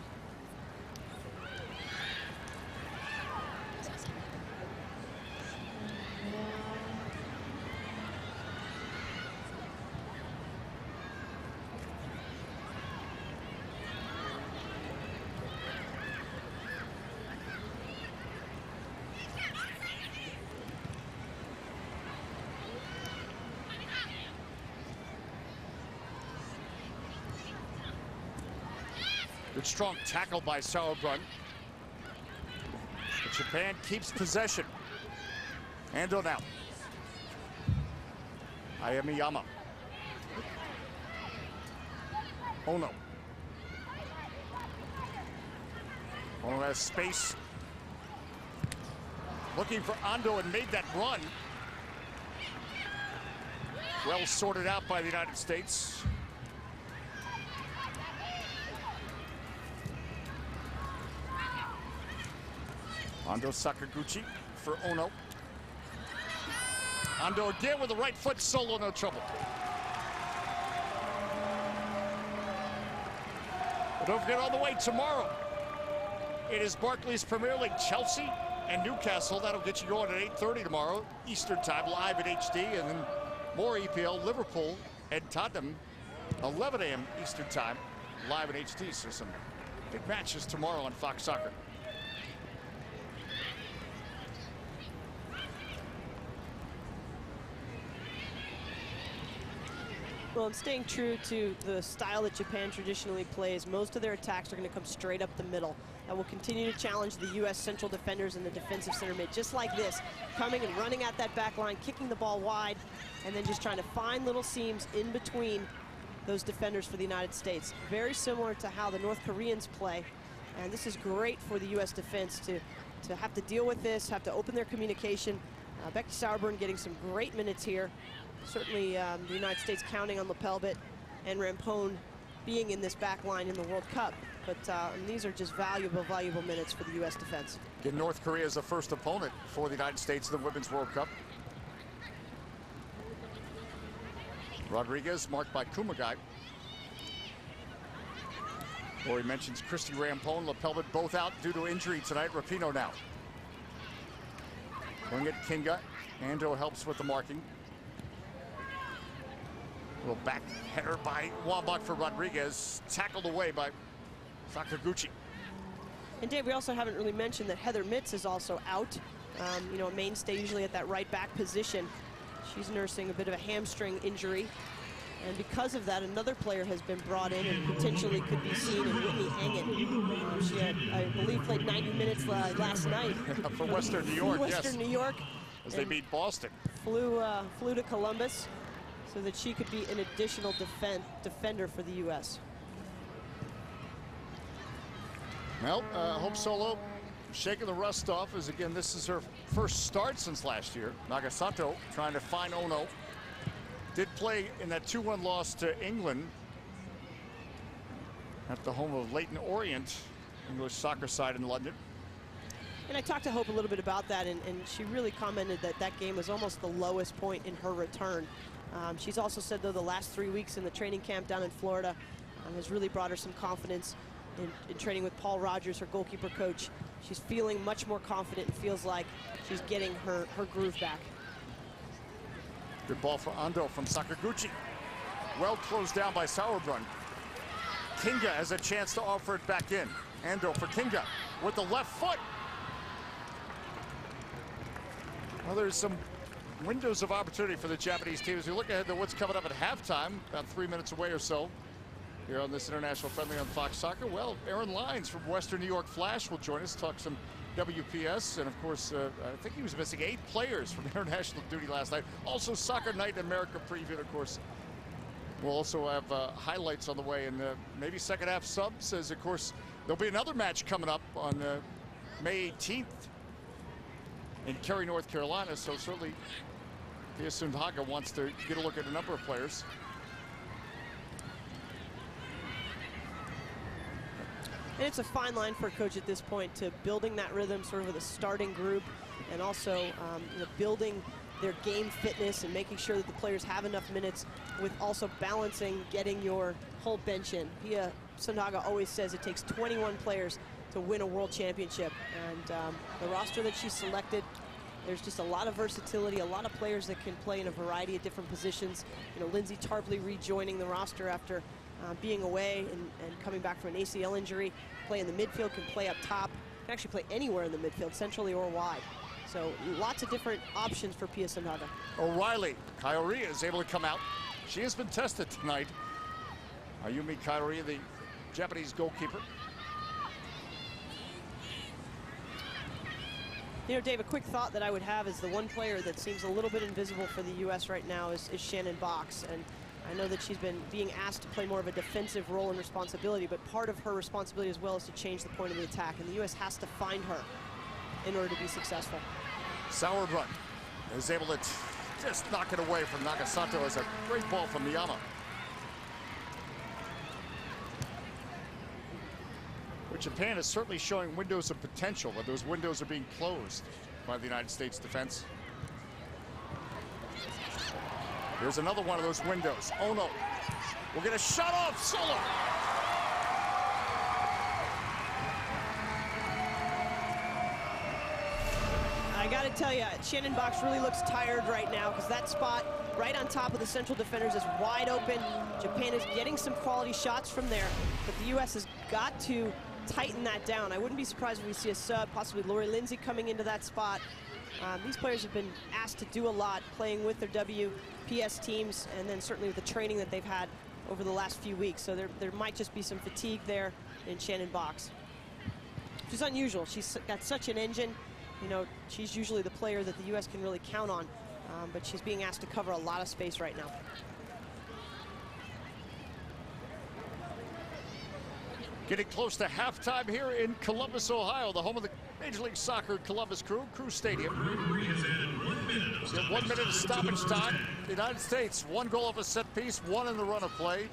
Good strong tackle by Sauerbrunn. But Japan keeps possession. Ando now. Ayamiyama. Ono. Ono has space. Looking for Ando and made that run. Well sorted out by the United States. Ando Sakaguchi for Ono. Ando again with the right foot, solo, no trouble. But don't forget, on the way tomorrow, it is Barclays Premier League, Chelsea and Newcastle. That'll get you going at 8:30 tomorrow, Eastern Time, live at HD, and then more EPL, Liverpool and Tottenham, 11 a.m. Eastern Time, live at HD. So some big matches tomorrow on Fox Soccer. Well, and staying true to the style that Japan traditionally plays, most of their attacks are going to come straight up the middle. that will continue to challenge the U.S. central defenders and the defensive center mid, just like this, coming and running at that back line, kicking the ball wide, and then just trying to find little seams in between those defenders for the United States. Very similar to how the North Koreans play, and this is great for the U.S. defense to have to deal with this, have to open their communication. Becky Sauerbrunn getting some great minutes here. Certainly the United States counting on Lepelbit and Rampone being in this back line in the World Cup. But these are just valuable minutes for the U.S. defense. Again, North Korea is the first opponent for the United States in the Women's World Cup. Rodriguez marked by Kumagai. Lori mentions Christy Rampone, Lepelbit both out due to injury tonight. Rapinoe now. Going at Kinga. Ando helps with the marking. A little back header by Wambach for Rodriguez. Tackled away by Sakaguchi. And Dave, we also haven't really mentioned that Heather Mitz is also out. You know, a mainstay usually at that right back position. She's nursing a bit of a hamstring injury. And because of that, another player has been brought in and potentially could be seen in Whitney Engen. She had, I believe, played 90 minutes last night. For Western New York, Western New York. As they beat Boston. Flew to Columbus so that she could be an additional defender for the U.S. Well, Hope Solo shaking the rust off, as again, this is her first start since last year. Nagasato trying to find Ono. Did play in that 2-1 loss to England at the home of Leyton Orient, English soccer side in London. And I talked to Hope a little bit about that, and she really commented that that game was almost the lowest point in her return. She's also said, though, the last 3 weeks in the training camp down in Florida has really brought her some confidence in training with Paul Rogers, her goalkeeper coach. She's feeling much more confident and feels like she's getting her groove back. Good ball for Ando from Sakaguchi. Well closed down by Sauerbrunn. Kinga has a chance to offer it back in. Ando for Kinga with the left foot. Well, there's some windows of opportunity for the Japanese team as we look ahead to what's coming up at halftime, about 3 minutes away or so, here on this international friendly on Fox Soccer. Well, Aaron Lyons from Western New York Flash will join us, talk some WPS, and of course, I think he was missing 8 players from international duty last night. Also, Soccer Night in America preview, of course. We'll also have highlights on the way, and maybe second half subs, as of course, there'll be another match coming up on May 18th in Cary, North Carolina, so certainly Pia Sundhage wants to get a look at a number of players. And it's a fine line for a coach at this point to building that rhythm sort of with a starting group, and also you know, building their game fitness and making sure that the players have enough minutes, with also balancing getting your whole bench in. Pia Sundhage always says it takes 21 players to win a world championship, and the roster that she selected, there's just a lot of versatility, a lot of players that can play in a variety of different positions. You know, Lindsay Tarpley rejoining the roster after being away and coming back from an ACL injury. Play in the midfield, can play up top, can actually play anywhere in the midfield, centrally or wide. So lots of different options for Pia Sundhage. O'Reilly, Kaioria is able to come out. She has been tested tonight. Ayumi Kaioria, the Japanese goalkeeper. You know, Dave, a quick thought that I would have is the one player that seems a little bit invisible for the U.S. right now is Shannon Box. And I know that she's been being asked to play more of a defensive role and responsibility, but part of her responsibility as well is to change the point of the attack, and the U.S. has to find her in order to be successful. Sauerbrunn is able to just knock it away from Nagasato as a great ball from Miyama. But Japan is certainly showing windows of potential, but those windows are being closed by the United States defense. Here's another one of those windows. Ono will get a shot off. Solo. I got to tell you, Shannon Box really looks tired right now, because that spot right on top of the central defenders is wide open. Japan is getting some quality shots from there, but the U.S. has got to tighten that down. I wouldn't be surprised if we see a sub, possibly Lori Lindsay coming into that spot. These players have been asked to do a lot, playing with their WPS teams, and then certainly with the training that they've had over the last few weeks. So there might just be some fatigue there in Shannon Box. She's unusual. She's got such an engine. You know, she's usually the player that the U.S. can really count on, but she's being asked to cover a lot of space right now. Getting close to halftime here in Columbus, Ohio, the home of the Major League Soccer Columbus Crew Stadium. 1 minute of stoppage time. The United States, 1 goal off a set piece, 1 in the run of play.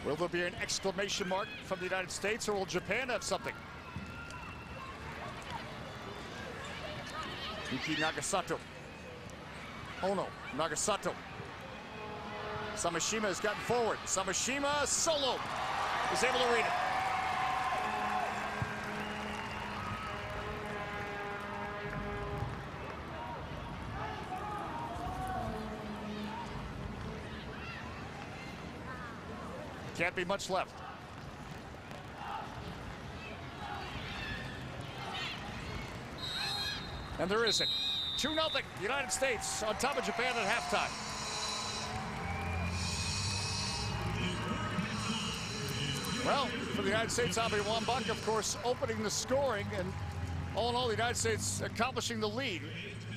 Will there be an exclamation mark from the United States, or will Japan have something? Yuki Nagasato. Oh no, Nagasato. Samashima has gotten forward. Samashima solo is able to read it. Can't be much left. And there isn't. 2-0, United States on top of Japan at halftime. Well, for the United States, Abby Wambach, of course, opening the scoring, and all in all, the United States accomplishing the lead.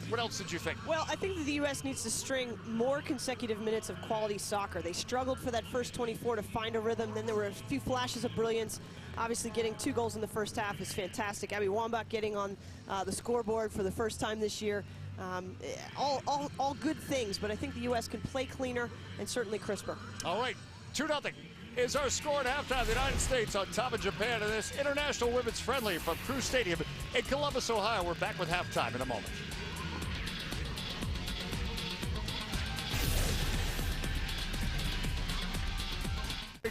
What else did you think? Well, I think that the U.S. needs to string more consecutive minutes of quality soccer. They struggled for that first 24 to find a rhythm. Then there were a few flashes of brilliance. Obviously, getting 2 goals in the first half is fantastic. Abby Wambach getting on the scoreboard for the first time this year. All good things, but I think the U.S. can play cleaner and certainly crisper. All right, 2-0 is our score at halftime. The United States on top of Japan in this International Women's Friendly from Crew Stadium in Columbus, Ohio. We're back with halftime in a moment.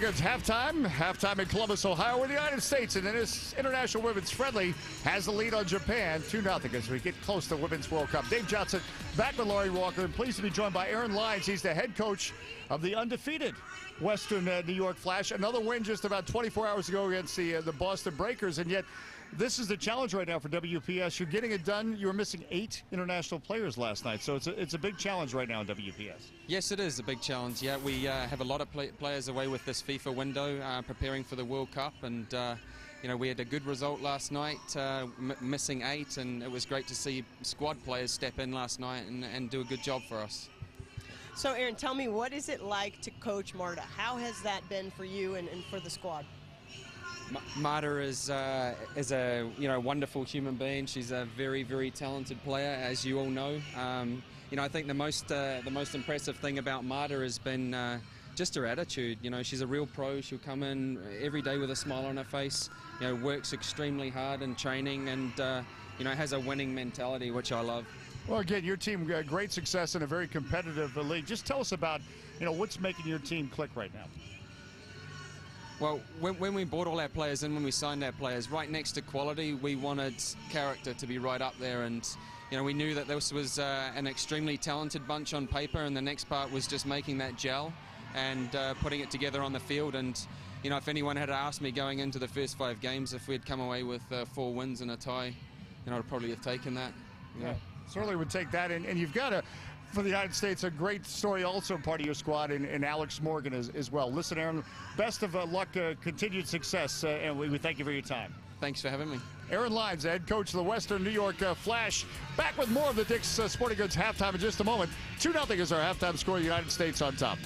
It's halftime in Columbus, Ohio, where the United States in this International Women's Friendly has the lead on Japan 2-0 as we get close to Women's World Cup. Dave Johnson back with Laurie Walker, and pleased to be joined by Aaron Lyons. He's the head coach of the undefeated Western New York Flash. Another win just about 24 hours ago against the Boston Breakers, and yet this is the challenge right now for WPS. You're getting it done. You were missing 8 international players last night, so it's a big challenge right now in WPS. Yes, it is a big challenge. Yeah, we have a lot of players away with this FIFA window, preparing for the World Cup, and you know, we had a good result last night, missing 8, and it was great to see squad players step in last night and do a good job for us. So, Aaron, tell me, what is it like to coach Marta? How has that been for you and for the squad? Marta is a wonderful human being. She's a very, very talented player, as you all know. You know, I think the most impressive thing about Marta has been just her attitude. You know, she's a real pro. She'll come in every day with a smile on her face. You know, works extremely hard in training, and you know, has a winning mentality, which I love. Well, again, your team got great success in a very competitive league. Just tell us about, you know, what's making your team click right now. Well, when we brought all our players in, when we signed our players, right next to quality, we wanted character to be right up there. And, you know, we knew that this was an extremely talented bunch on paper, and the next part was just making that gel and putting it together on the field. And, you know, if anyone had asked me going into the first 5 games if we'd come away with 4 wins and a tie, you know, I'd probably have taken that. Yeah, certainly would take that. And you've got for the United States, a great story also part of your squad, and Alex Morgan as well. Listen, Aaron, best of luck, continued success, and we thank you for your time. Thanks for having me. Aaron Lyons, head coach of the Western New York Flash, back with more of the Dick's Sporting Goods halftime in just a moment. 2-0 is our halftime score, United States on top.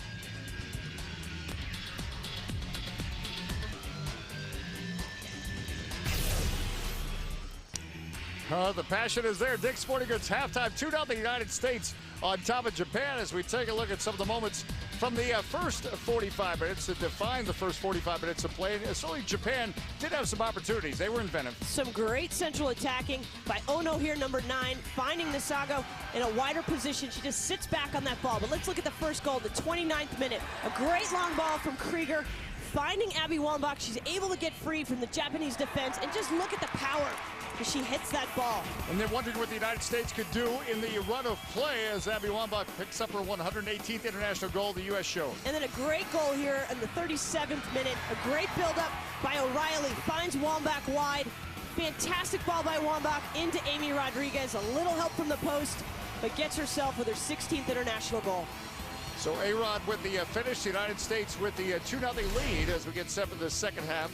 The passion is there. Dick's Sporting Goods halftime, 2-0 United States on top of Japan, as we take a look at some of the moments from the first 45 minutes that defined the first 45 minutes of play. And certainly Japan did have some opportunities. They were inventive. Some great central attacking by Ono here, number 9, finding Nasago in a wider position. She just sits back on that ball. But let's look at the first goal, the 29th minute. A great long ball from Krieger, finding Abby Wambach. She's able to get free from the Japanese defense, and just look at the power as she hits that ball. And they're wondering what the United States could do in the run of play as Abby Wambach picks up her 118th international goal, the U.S. showed. And then a great goal here in the 37th minute. A great build-up by O'Reilly. Finds Wambach wide. Fantastic ball by Wambach into Amy Rodriguez. A little help from the post, but gets herself with her 16th international goal. So A-Rod with the finish, the United States with the 2-0 lead as we get set for the second half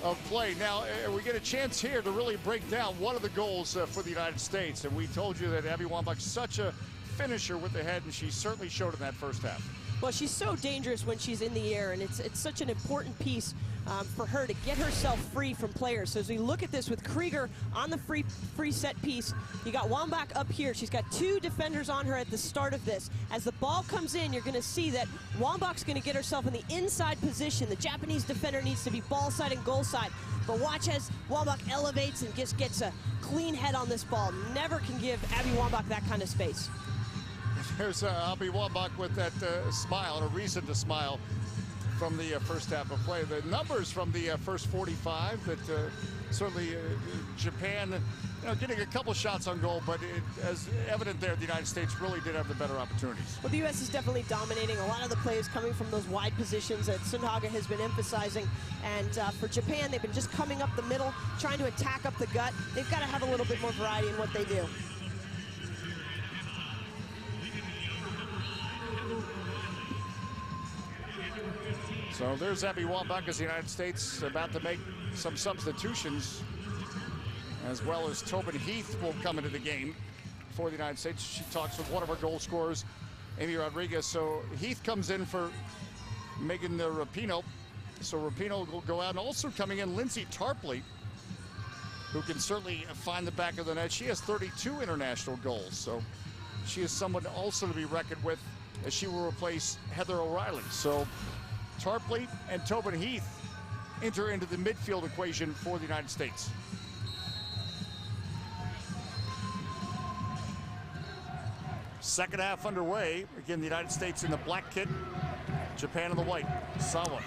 of play. Now, we get a chance here to really break down one of the goals for the United States. And we told you that Abby Wambach's such a finisher with the head, and she certainly showed in that first half. Well, she's so dangerous when she's in the air, and it's such an important piece for her to get herself free from players. So as we look at this with Krieger on the free set piece, you got Wambach up here. She's got two defenders on her at the start of this. As the ball comes in, you're going to see that Wambach's going to get herself in the inside position. The Japanese defender needs to be ball side and goal side. But watch as Wambach elevates and just gets a clean head on this ball. Never can give Abby Wambach that kind of space. There's Abby Wambach with that smile, and a reason to smile from the first half of play. The numbers from the first 45 that certainly Japan, getting a couple shots on goal, but as evident there, the United States really did have the better opportunities. Well, the U.S. is definitely dominating. A lot of the plays coming from those wide positions that Sundhaga has been emphasizing. And for Japan, they've been just coming up the middle, trying to attack up the gut. They've got to have a little bit more variety in what they do. So there's Abby Wambach as the United States about to make some substitutions, as well as Tobin Heath will come into the game for the United States. She talks with one of our goal scorers, Amy Rodriguez. So Heath comes in for Megan Rapinoe. So Rapinoe will go out, and also coming in Lindsay Tarpley, who can certainly find the back of the net. She has 32 international goals, so she is someone also to be reckoned with, as she will replace Heather O'Reilly. So Tarpley and Tobin Heath enter into the midfield equation for the United States. Second half underway. Again, the United States in the black kit, Japan in the white. Sawa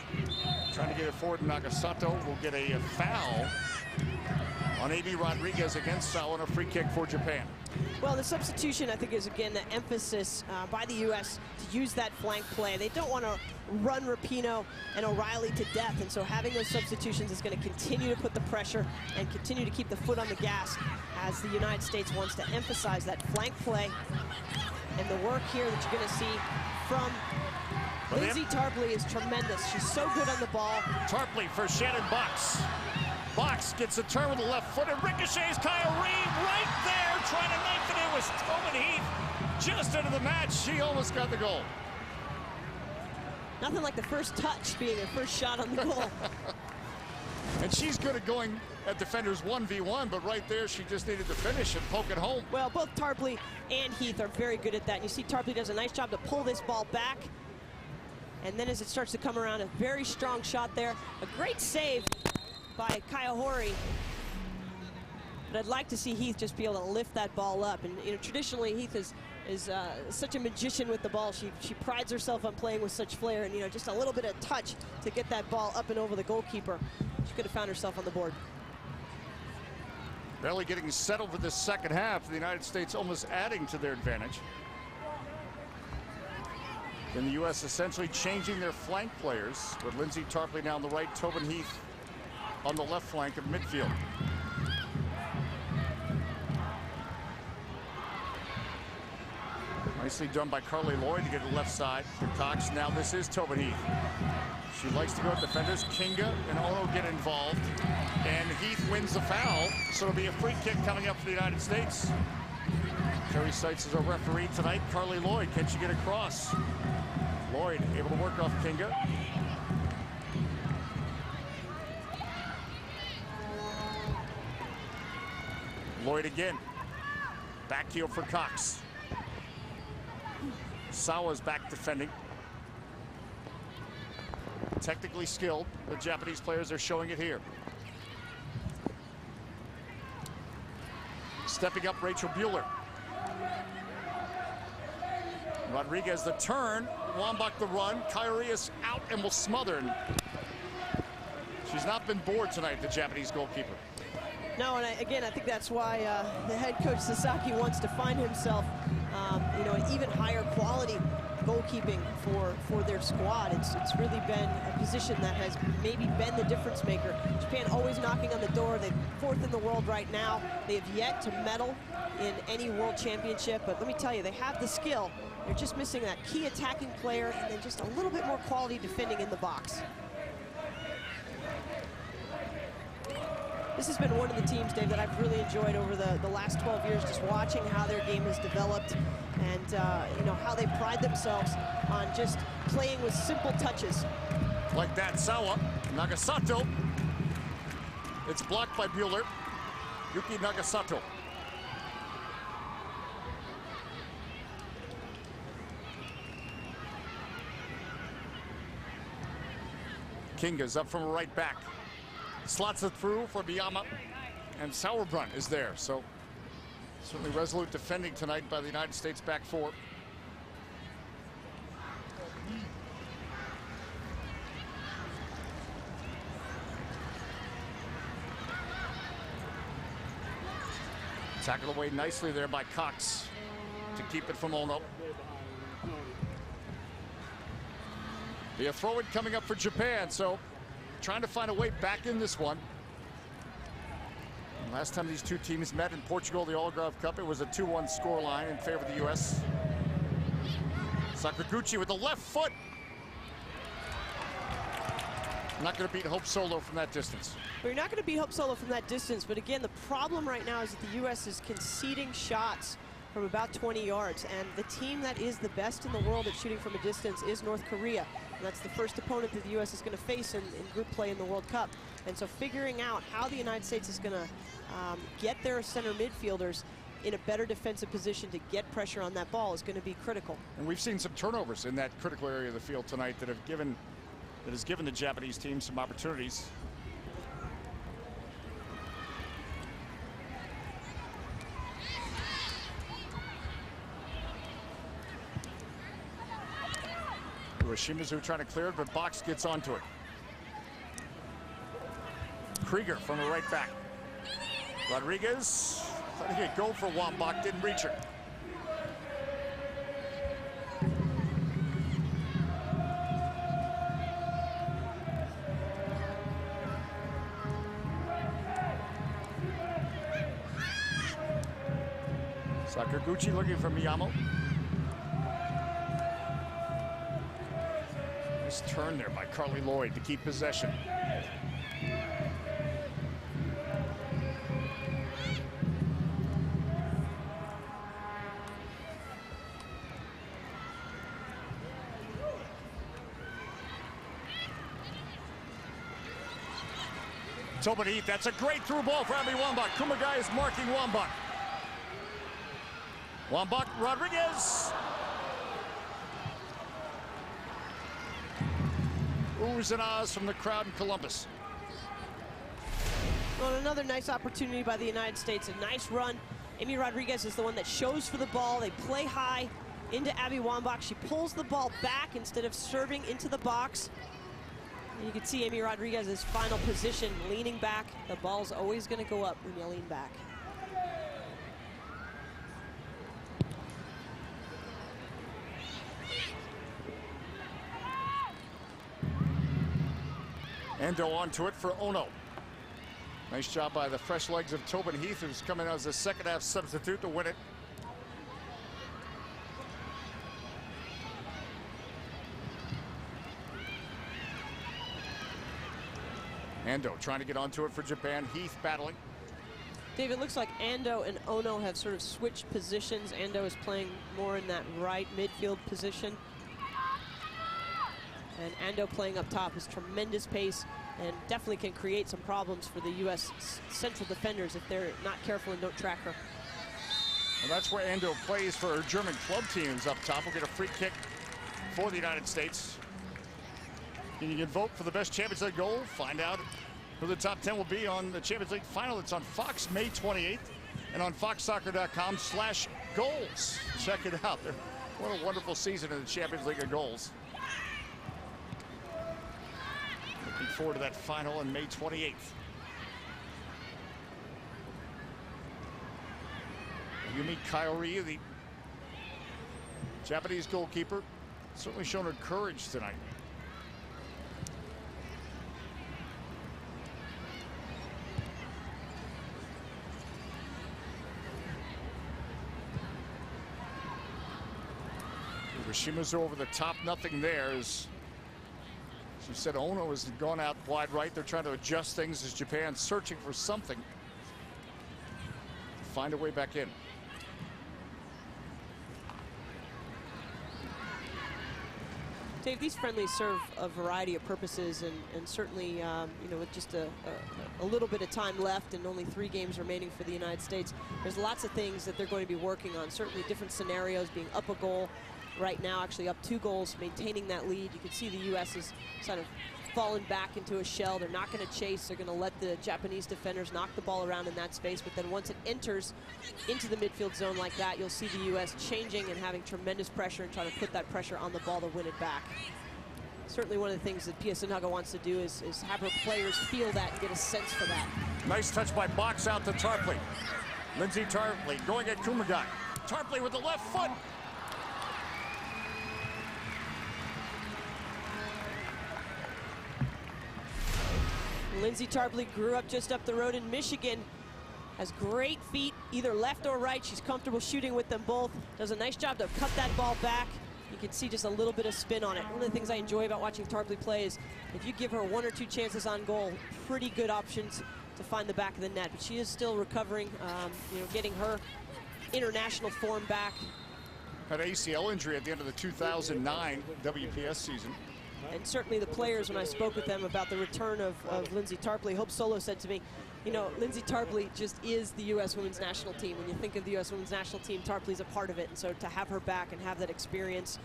trying to get it forward. Nagasato will get a foul on Amy Rodriguez against Sawa, and a free kick for Japan. Well, the substitution, I think, is, again, the emphasis by the U.S. to use that flank play. They don't want to run Rapinoe and O'Reilly to death, and so having those substitutions is going to continue to put the pressure and continue to keep the foot on the gas as the United States wants to emphasize that flank play. And the work here that you're going to see from Lindsay Tarpley is tremendous. She's so good on the ball. Tarpley for Shannon Box. Box gets a turn with the left foot and ricochets. Kyle Reed right there trying to knife it in with Tobin Heath just into the match. She almost got the goal. Nothing like the first touch being her first shot on the goal. And she's good at going at defenders 1v1, but right there she just needed to finish and poke it home. Well, both Tarpley and Heath are very good at that. And you see Tarpley does a nice job to pull this ball back. And then as it starts to come around, a very strong shot there. A great save by Kaya Hori. But I'd like to see Heath just be able to lift that ball up. And traditionally Heath is such a magician with the ball. She prides herself on playing with such flair, and just a little bit of touch to get that ball up and over the goalkeeper. She could have found herself on the board. Barely getting settled for this second half. The United States almost adding to their advantage. And the U.S. essentially changing their flank players, with Lindsay Tarpley now on the right, Tobin Heath on the left flank of midfield. Nicely done by Carly Lloyd to get to the left side for Cox. Now this is Tobin Heath. She likes to go at defenders. Kinga and Ono get involved, and Heath wins the foul, so it'll be a free kick coming up for the United States. Terry Seitz is our referee tonight. Carly Lloyd, can she get across? Lloyd able to work off Kinga. Lloyd again. Back heel for Cox. Sawa's back defending. Technically skilled. The Japanese players are showing it here. Stepping up, Rachel Bueller. Rodriguez the turn. Wambach the run. Kyrie is out and will smother. And she's not been bored tonight, the Japanese goalkeeper. No, and again, I think that's why the head coach Sasaki wants to find himself, an even higher quality goalkeeping for their squad. It's really been a position that has maybe been the difference maker. Japan always knocking on the door. They're 4th in the world right now. They have yet to medal in any world championship, but let me tell you, they have the skill. They're just missing that key attacking player and then just a little bit more quality defending in the box. This has been one of the teams, Dave, that I've really enjoyed over the last 12 years, just watching how their game has developed and how they pride themselves on just playing with simple touches. Like that, Sawa, Nagasato. It's blocked by Buehler. Yuki Nagasato. Kinga's up from a right back. Slots it through for Miyama, and Sauerbrunn is there. So certainly resolute defending tonight by the United States back four. Tackled away nicely there by Cox to keep it from Ono. Be a throw-in coming up for Japan, so trying to find a way back in this one. And last time these two teams met in Portugal, the Algarve Cup, it was a 2-1 scoreline in favor of the U.S. Sakaguchi with the left foot. Not going to beat Hope Solo from that distance. Well, you're not going to beat Hope Solo from that distance, but again, the problem right now is that the U.S. is conceding shots from about 20 yards, and the team that is the best in the world at shooting from a distance is North Korea. And that's the first opponent that the U.S. is going to face in group play in the World Cup. And so figuring out how the United States is going to get their center midfielders in a better defensive position to get pressure on that ball is going to be critical. And we've seen some turnovers in that critical area of the field tonight that has given the Japanese team some opportunities. Shimizu trying to clear it, but Box gets onto it. Krieger from a right back. Rodriguez letting it go for Wambach, didn't reach her. Sakaguchi looking for Miyamo. Nice turn there by Carly Lloyd to keep possession. Tobin Heath, that's a great through ball for Abby Wambach. Kumagai is marking Wambach. Wambach, Rodriguez. Oohs and ahs from the crowd in Columbus. Well, another nice opportunity by the United States. A nice run. Amy Rodriguez is the one that shows for the ball. They play high into Abby Wambach. She pulls the ball back instead of serving into the box. And you can see Amy Rodriguez's final position, leaning back. The ball's always going to go up when you lean back. Endo onto it for Ono. Nice job by the fresh legs of Tobin Heath, who's coming out as a second half substitute to win it. Ando trying to get onto it for Japan. Heath battling. Dave, it looks like Ando and Ono have sort of switched positions. Ando is playing more in that right midfield position. And Ando playing up top is tremendous pace and definitely can create some problems for the U.S. central defenders if they're not careful and don't track her. Well, that's where Ando plays for her German club teams up top. We'll get a free kick for the United States. You can vote for the best Champions League goal. Find out who the top 10 will be on the Champions League final. It's on Fox May 28th and on foxsoccer.com/goals. Check it out. What a wonderful season in the Champions League of goals. Looking forward to that final on May 28th. Yumi Kaori, the Japanese goalkeeper, certainly shown her courage tonight. Shimazu over the top, nothing there. As she said, Ono has gone out wide right. They're trying to adjust things as Japan searching for something to find a way back in. Dave, these friendlies serve a variety of purposes, and certainly, you know, with just a little bit of time left and only 3 games remaining for the United States, there's lots of things that they're going to be working on. Certainly different scenarios, being up a goal right now, actually up 2 goals, maintaining that lead. You can see the U.S. is kind of fallen back into a shell. They're not going to chase. They're going to let the Japanese defenders knock the ball around in that space. But then once it enters into the midfield zone like that, you'll see the U.S. changing and having tremendous pressure and trying to put that pressure on the ball to win it back. Certainly one of the things that Pia Sundhage wants to do is have her players feel that and get a sense for that. Nice touch by Box out to Tarpley. Lindsay Tarpley going at Kumagai. Tarpley with the left foot. Lindsay Tarpley grew up just up the road in Michigan. Has great feet, either left or right. She's comfortable shooting with them both. Does a nice job to cut that ball back. You can see just a little bit of spin on it. One of the things I enjoy about watching Tarpley play is if you give her 1 or 2 chances on goal, pretty good options to find the back of the net. But she is still recovering, you know, getting her international form back. Had an ACL injury at the end of the 2009 WPS season. And certainly the players, when I spoke with them about the return of Lindsay Tarpley, Hope Solo said to me, you know, Lindsay Tarpley just is the U.S. women's national team. When you think of the U.S. women's national team, Tarpley's a part of it. And so to have her back and have that experience,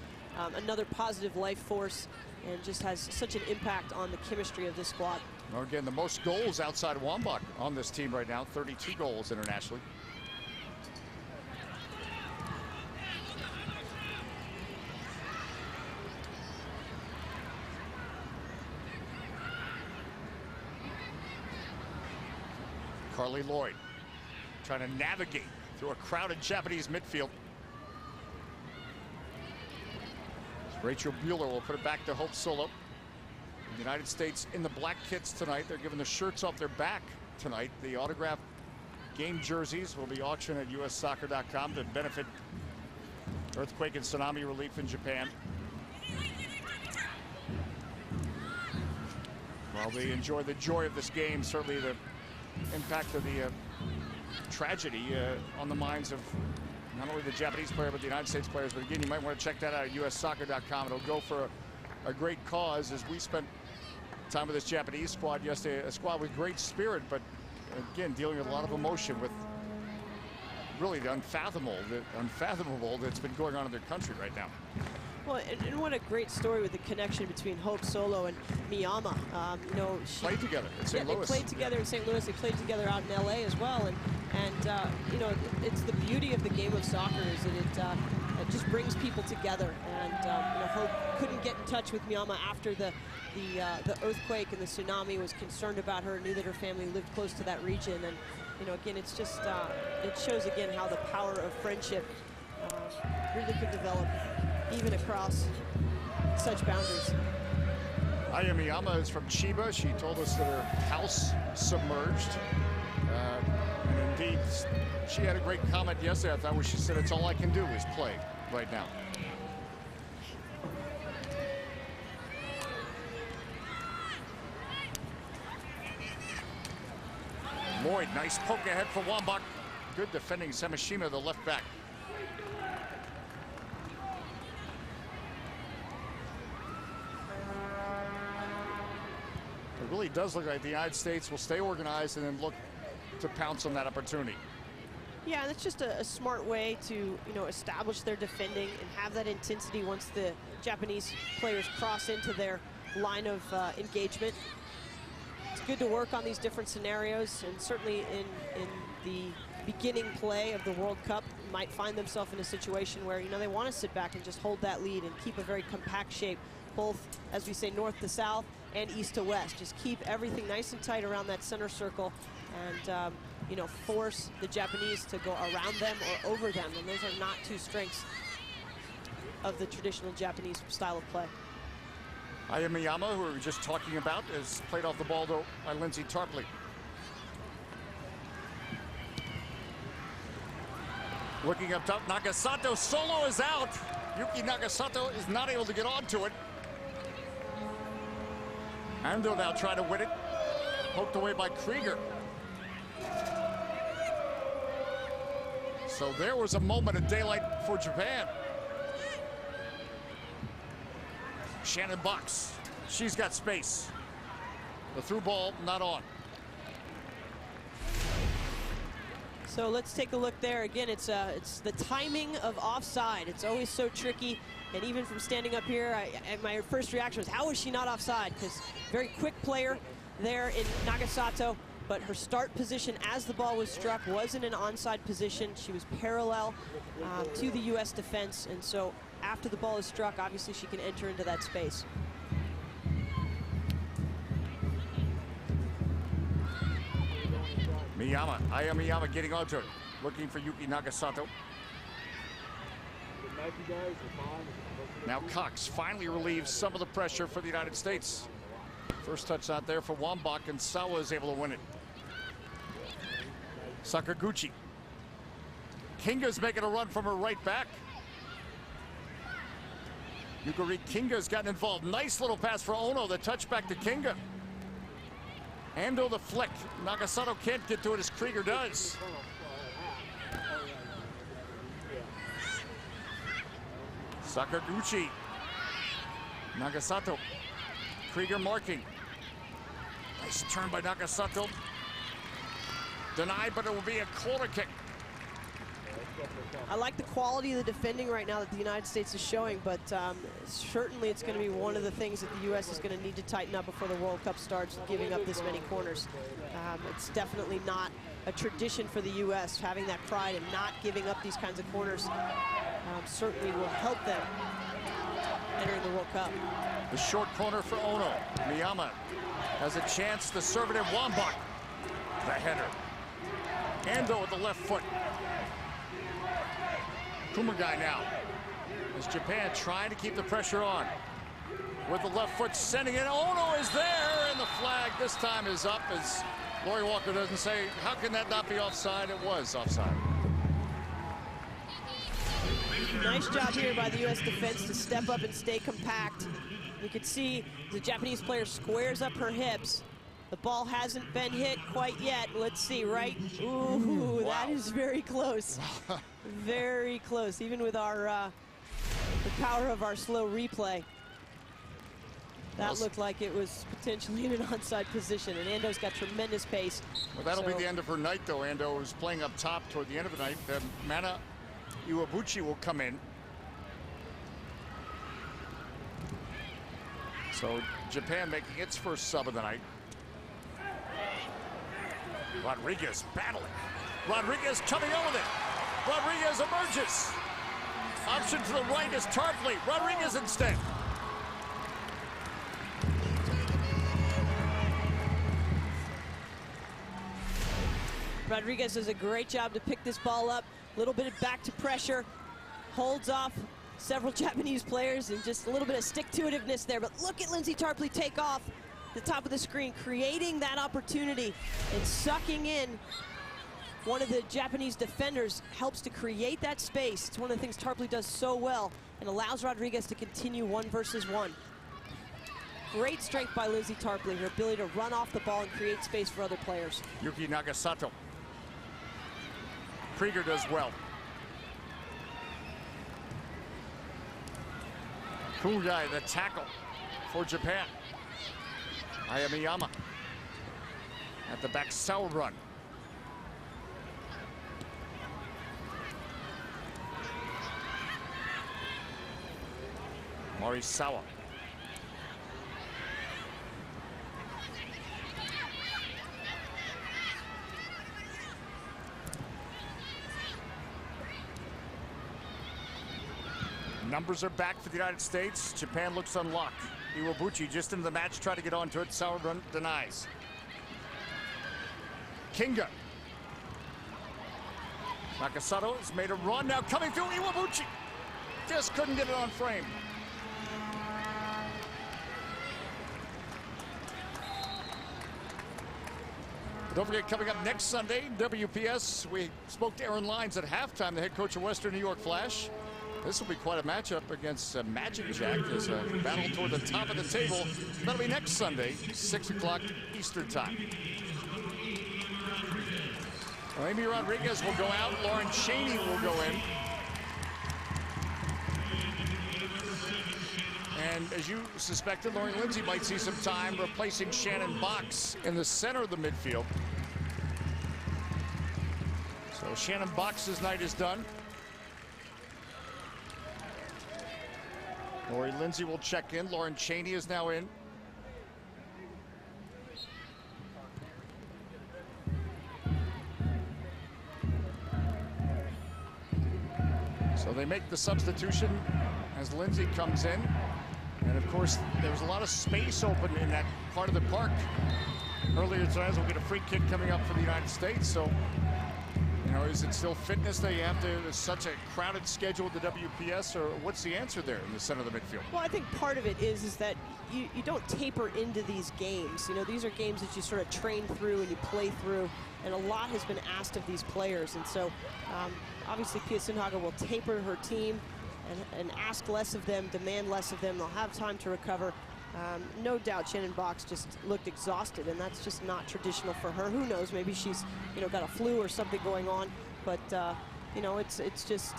another positive life force, and just has such an impact on the chemistry of this squad. Well, again, the most goals outside of Wambach on this team right now, 32 goals internationally. Carly Lloyd trying to navigate through a crowded Japanese midfield. Rachel Bueller will put it back to Hope Solo. The United States in the black kits tonight. They're giving the shirts off their back tonight. The autographed game jerseys will be auctioned at ussoccer.com to benefit earthquake and tsunami relief in Japan. While they enjoy the joy of this game, certainly the impact of the tragedy on the minds of not only the Japanese player but the United States players. But again, you might want to check that out at ussoccer.com. It'll go for a great cause, as we spent time with this Japanese squad yesterday, a squad with great spirit, but again dealing with a lot of emotion with really the unfathomable that's been going on in their country right now. Well, and what a great story with the connection between Hope Solo and Miyama. You know, she played together in St. Louis. They played together in St. Louis. They played together out in LA as well. And you know, it's the beauty of the game of soccer is that it just brings people together. And you know, Hope couldn't get in touch with Miyama after the earthquake and the tsunami. Was concerned about her. Knew that her family lived close to that region. And you know, again, it's just it shows again how the power of friendship really could develop even across such boundaries. Aya Miyama is from Chiba. She told us that her house submerged. And indeed, she had a great comment yesterday, I thought, where she said, it's all I can do is play right now. Lloyd, nice poke ahead for Wambach. Good defending, Samashima, the left back. It really does look like the United States will stay organized and then look to pounce on that opportunity. Yeah, that's just a smart way to, you know, establish their defending and have that intensity once the Japanese players cross into their line of engagement. good to work on these different scenarios, and certainly in the beginning play of the World Cup might find themselves in a situation where, you know, they want to sit back and just hold that lead and keep a very compact shape, both, as we say, north to south and east to west. Just keep everything nice and tight around that center circle and, you know, force the Japanese to go around them or over them. And those are not two strengths of the traditional Japanese style of play. Aya Miyama, who we were just talking about, is played off the ball though by Lindsay Tarpley. Looking up top, Nagasato solo is out. Yuki Nagasato is not able to get onto it. Ando now trying to win it. Poked away by Krieger. So there was a moment of daylight for Japan. Shannon Box, she's got space. The through ball not on. So let's take a look there. Again, it's the timing of offside. It's always so tricky. And even from standing up here, my first reaction was, how is she not offside? Because very quick player there in Nagasato, but her start position as the ball was struck was in an onside position. She was parallel to the U.S. defense, and so after the ball is struck, obviously she can enter into that space. Miyama, Aya Miyama getting onto it, looking for Yuki Nagasato. Now Cox finally relieves some of the pressure for the United States. First touch out there for Wambach, and Sawa is able to win it. Sakaguchi. Kinga's making a run from her right back. Yukari Kinga's gotten involved. Nice little pass for Ono, the touchback to Kinga. Ando the flick. Nagasato can't get to it as Krieger does. Sakaguchi. Nagasato. Krieger marking. Nice turn by Nagasato. Denied, but it will be a corner kick. I like the quality of the defending right now that the United States is showing, but certainly it's going to be one of the things that the U.S. is going to need to tighten up before the World Cup starts, giving up this many corners. It's definitely not a tradition for the U.S. having that pride and not giving up these kinds of corners. Certainly will help them entering the World Cup. The short corner for Ono. Miyama has a chance to serve it at Wambach. The header. Ando with the left foot. Kumagai now, as Japan trying to keep the pressure on. With the left foot sending it, Ono is there, and the flag this time is up, as Lori Walker doesn't say, how can that not be offside? It was offside. Nice job here by the U.S. defense to step up and stay compact. You can see the Japanese player squares up her hips. The ball hasn't been hit quite yet. Let's see, right? Ooh, wow. That is very close. Very close, even with our the power of our slow replay. That looked like it was potentially in an onside position, and Ando's got tremendous pace. Well, that'll be the end of her night, though. Ando is playing up top toward the end of the night. Mana Iwabuchi will come in. So Japan making its first sub of the night. Rodriguez battling. Rodriguez coming over it. Rodriguez emerges. Option to the right is Tarpley. Rodriguez instead. Rodriguez does a great job to pick this ball up. A little bit of back to pressure. Holds off several Japanese players and just a little bit of stick-to-itiveness there. But look at Lindsay Tarpley take off the top of the screen, creating that opportunity and sucking in one of the Japanese defenders. Helps to create that space. It's one of the things Tarpley does so well and allows Rodriguez to continue 1 versus 1. Great strength by Lindsay Tarpley, her ability to run off the ball and create space for other players. Yuki Nagasato. Krieger does well. Kugai, the tackle for Japan. Aya Miyama at the back, Sawa run. Morisawa. Numbers are back for the United States. Japan looks unlocked. Iwabuchi just into the match, try to get onto it. Sauerbrunn denies. Kinga. Nakasato has made a run now, coming through. Iwabuchi just couldn't get it on frame. Don't forget, coming up next Sunday, WPS, we spoke to Aaron Lyons at halftime, the head coach of Western New York Flash. This will be quite a matchup against Magic Jack. There's a battle toward the top of the table. That'll be next Sunday, 6 o'clock Eastern time. Well, Amy Rodriguez will go out. Lauren Cheney will go in. And as you suspected, Lauren Lindsay might see some time replacing Shannon Box in the center of the midfield. So Shannon Box's night is done. Lori Lindsay will check in. Lauren Cheney is now in. So they make the substitution as Lindsay comes in. And of course, there was a lot of space open in that part of the park earlier tonight. We'll get a free kick coming up for the United States. So, you know, is it still fitness that you have to, there's such a crowded schedule with the WPS, or what's the answer there in the center of the midfield? Well, I think part of it is that you don't taper into these games. You know, these are games that you sort of train through and you play through, and a lot has been asked of these players. And so, obviously, Pia Sundhage will taper her team and ask less of them, demand less of them. They'll have time to recover. No doubt Shannon Box just looked exhausted, and that's just not traditional for her. Who knows, maybe she's, you know, got a flu or something going on, but you know, it's just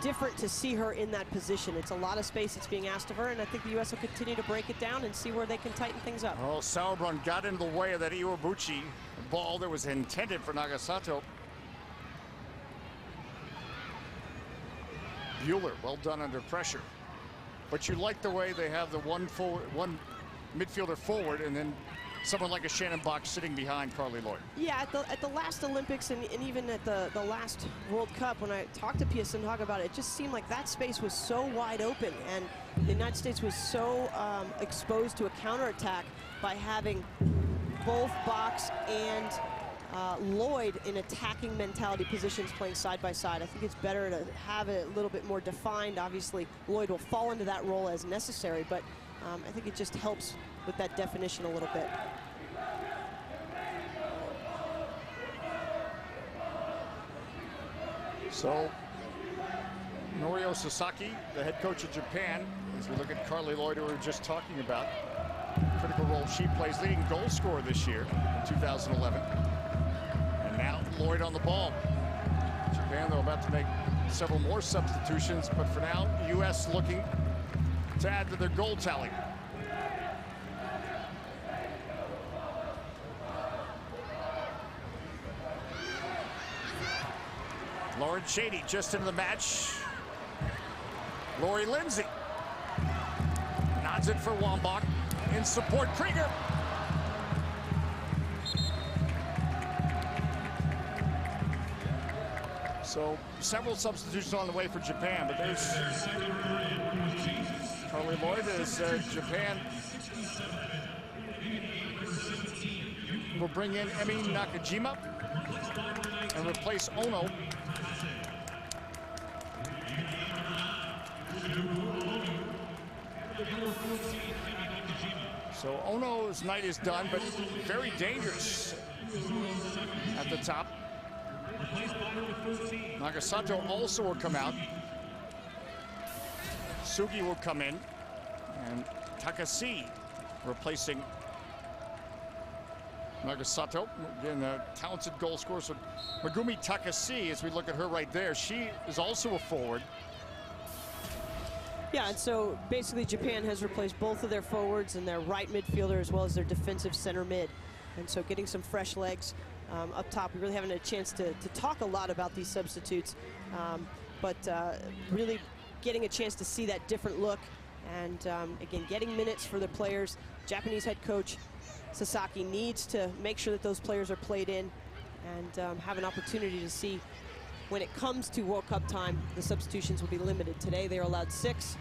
different to see her in that position. It's a lot of space that's being asked of her, and I think the U.S. will continue to break it down and see where they can tighten things up. Oh, Sauerbrunn got into the way of that Iwabuchi ball that was intended for Nagasato. Bueller, well done under pressure. But you like the way they have the one midfielder forward, and then someone like a Shannon Box sitting behind Carly Lloyd. Yeah, at the last Olympics and even at the last World Cup, when I talked to Pia Sundhage about it, it just seemed like that space was so wide open, and the United States was so exposed to a counterattack by having both Box and Lloyd in attacking mentality positions playing side by side. I think it's better to have it a little bit more defined. Obviously, Lloyd will fall into that role as necessary, but I think it just helps with that definition a little bit. So, Norio Sasaki, the head coach of Japan, as we look at Carly Lloyd, who we were just talking about, critical role she plays, leading goal scorer this year in 2011. Now Lloyd on the ball. Japan, though, about to make several more substitutions, but for now, U.S. looking to add to their goal tally. Lauren Cheney just into the match. Lori Lindsay nods it for Wambach in support. Krieger. So several substitutions on the way for Japan, but there's Carly Lloyd as Japan will bring in Emi Nakajima and replace Ono. So Ono's night is done, but very dangerous at the top. Nagasato also will come out. Sugi will come in, and Takasi replacing Nagasato. Again, a talented goal scorer. So Megumi Takasi, as we look at her right there, she is also a forward. Yeah, and so basically Japan has replaced both of their forwards and their right midfielder as well as their defensive center mid. And so getting some fresh legs up top. We really haven't had a chance to talk a lot about these substitutes, but really getting a chance to see that different look. And again, getting minutes for the players. Japanese head coach Sasaki needs to make sure that those players are played in and have an opportunity to see when it comes to World Cup time, the substitutions will be limited. Today they are allowed 6.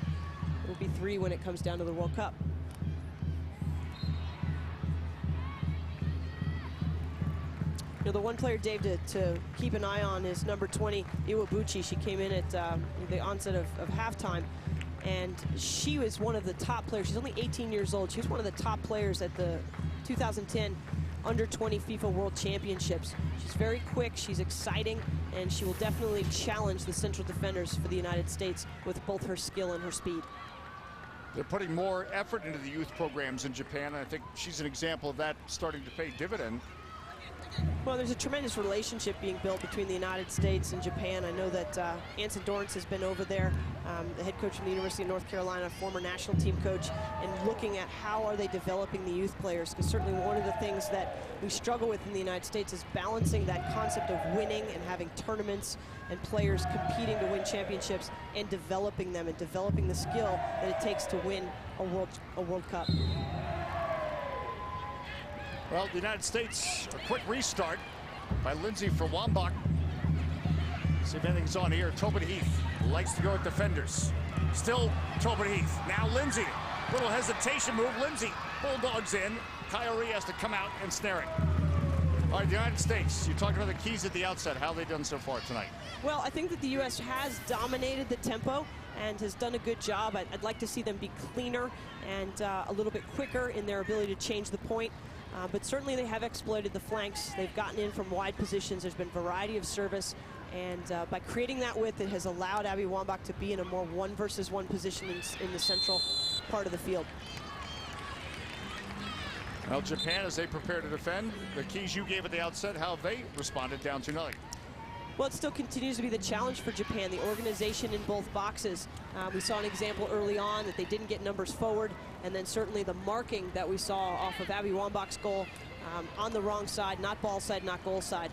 It will be 3 when it comes down to the World Cup. You know, the one player, Dave, to keep an eye on is number 20, Iwabuchi. She came in at the onset of halftime, and she was one of the top players. She's only 18 years old. She was one of the top players at the 2010 Under-20 FIFA World Championships. She's very quick, she's exciting, and she will definitely challenge the central defenders for the United States with both her skill and her speed. They're putting more effort into the youth programs in Japan, and I think she's an example of that starting to pay dividend. Well, there's a tremendous relationship being built between the United States and Japan. I know that Anson Dorrance has been over there, the head coach from the University of North Carolina, former national team coach, and looking at how are they developing the youth players, because certainly one of the things that we struggle with in the United States is balancing that concept of winning and having tournaments and players competing to win championships and developing them and developing the skill that it takes to win a World Cup. Well, the United States, a quick restart by Lindsay for Wambach. See if anything's on here. Tobin Heath likes to go at defenders. Still Tobin Heath. Now Lindsay. Little hesitation move. Lindsay bulldogs in. Kyrie has to come out and snare it. All right, the United States, you talked about the keys at the outset. How have they done so far tonight? Well, I think that the U.S. has dominated the tempo and has done a good job. I'd like to see them be cleaner and a little bit quicker in their ability to change the point. But certainly they have exploited the flanks. They've gotten in from wide positions. There's been variety of service. And by creating that width, it has allowed Abby Wambach to be in a more 1-versus-1 position in the central part of the field. Well, Japan, as they prepare to defend, the keys you gave at the outset, how have they responded down 2-0? Well, it still continues to be the challenge for Japan, the organization in both boxes. We saw an example early on that they didn't get numbers forward, and then certainly the marking that we saw off of Abby Wambach's goal on the wrong side, not ball side, not goal side.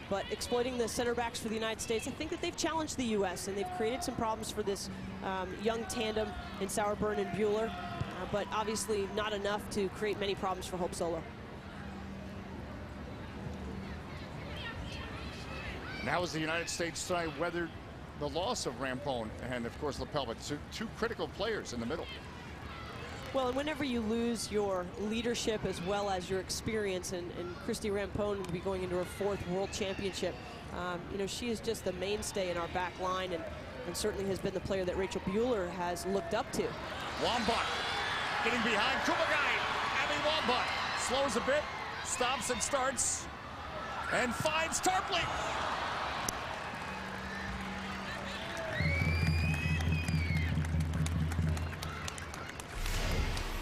But exploiting the center backs for the United States, I think that they've challenged the U.S. and they've created some problems for this young tandem in Sauerburn and Bueller, but obviously not enough to create many problems for Hope Solo. And how has the United States tonight weathered the loss of Rampone and, of course, Lapel, but two critical players in the middle? Well, and whenever you lose your leadership as well as your experience, and Christy Rampone will be going into her 4th World Championship, you know, she is just the mainstay in our back line and certainly has been the player that Rachel Bueller has looked up to. Wambach getting behind Kumagai. Abby Wambach slows a bit, stops and starts, and finds Tarpley.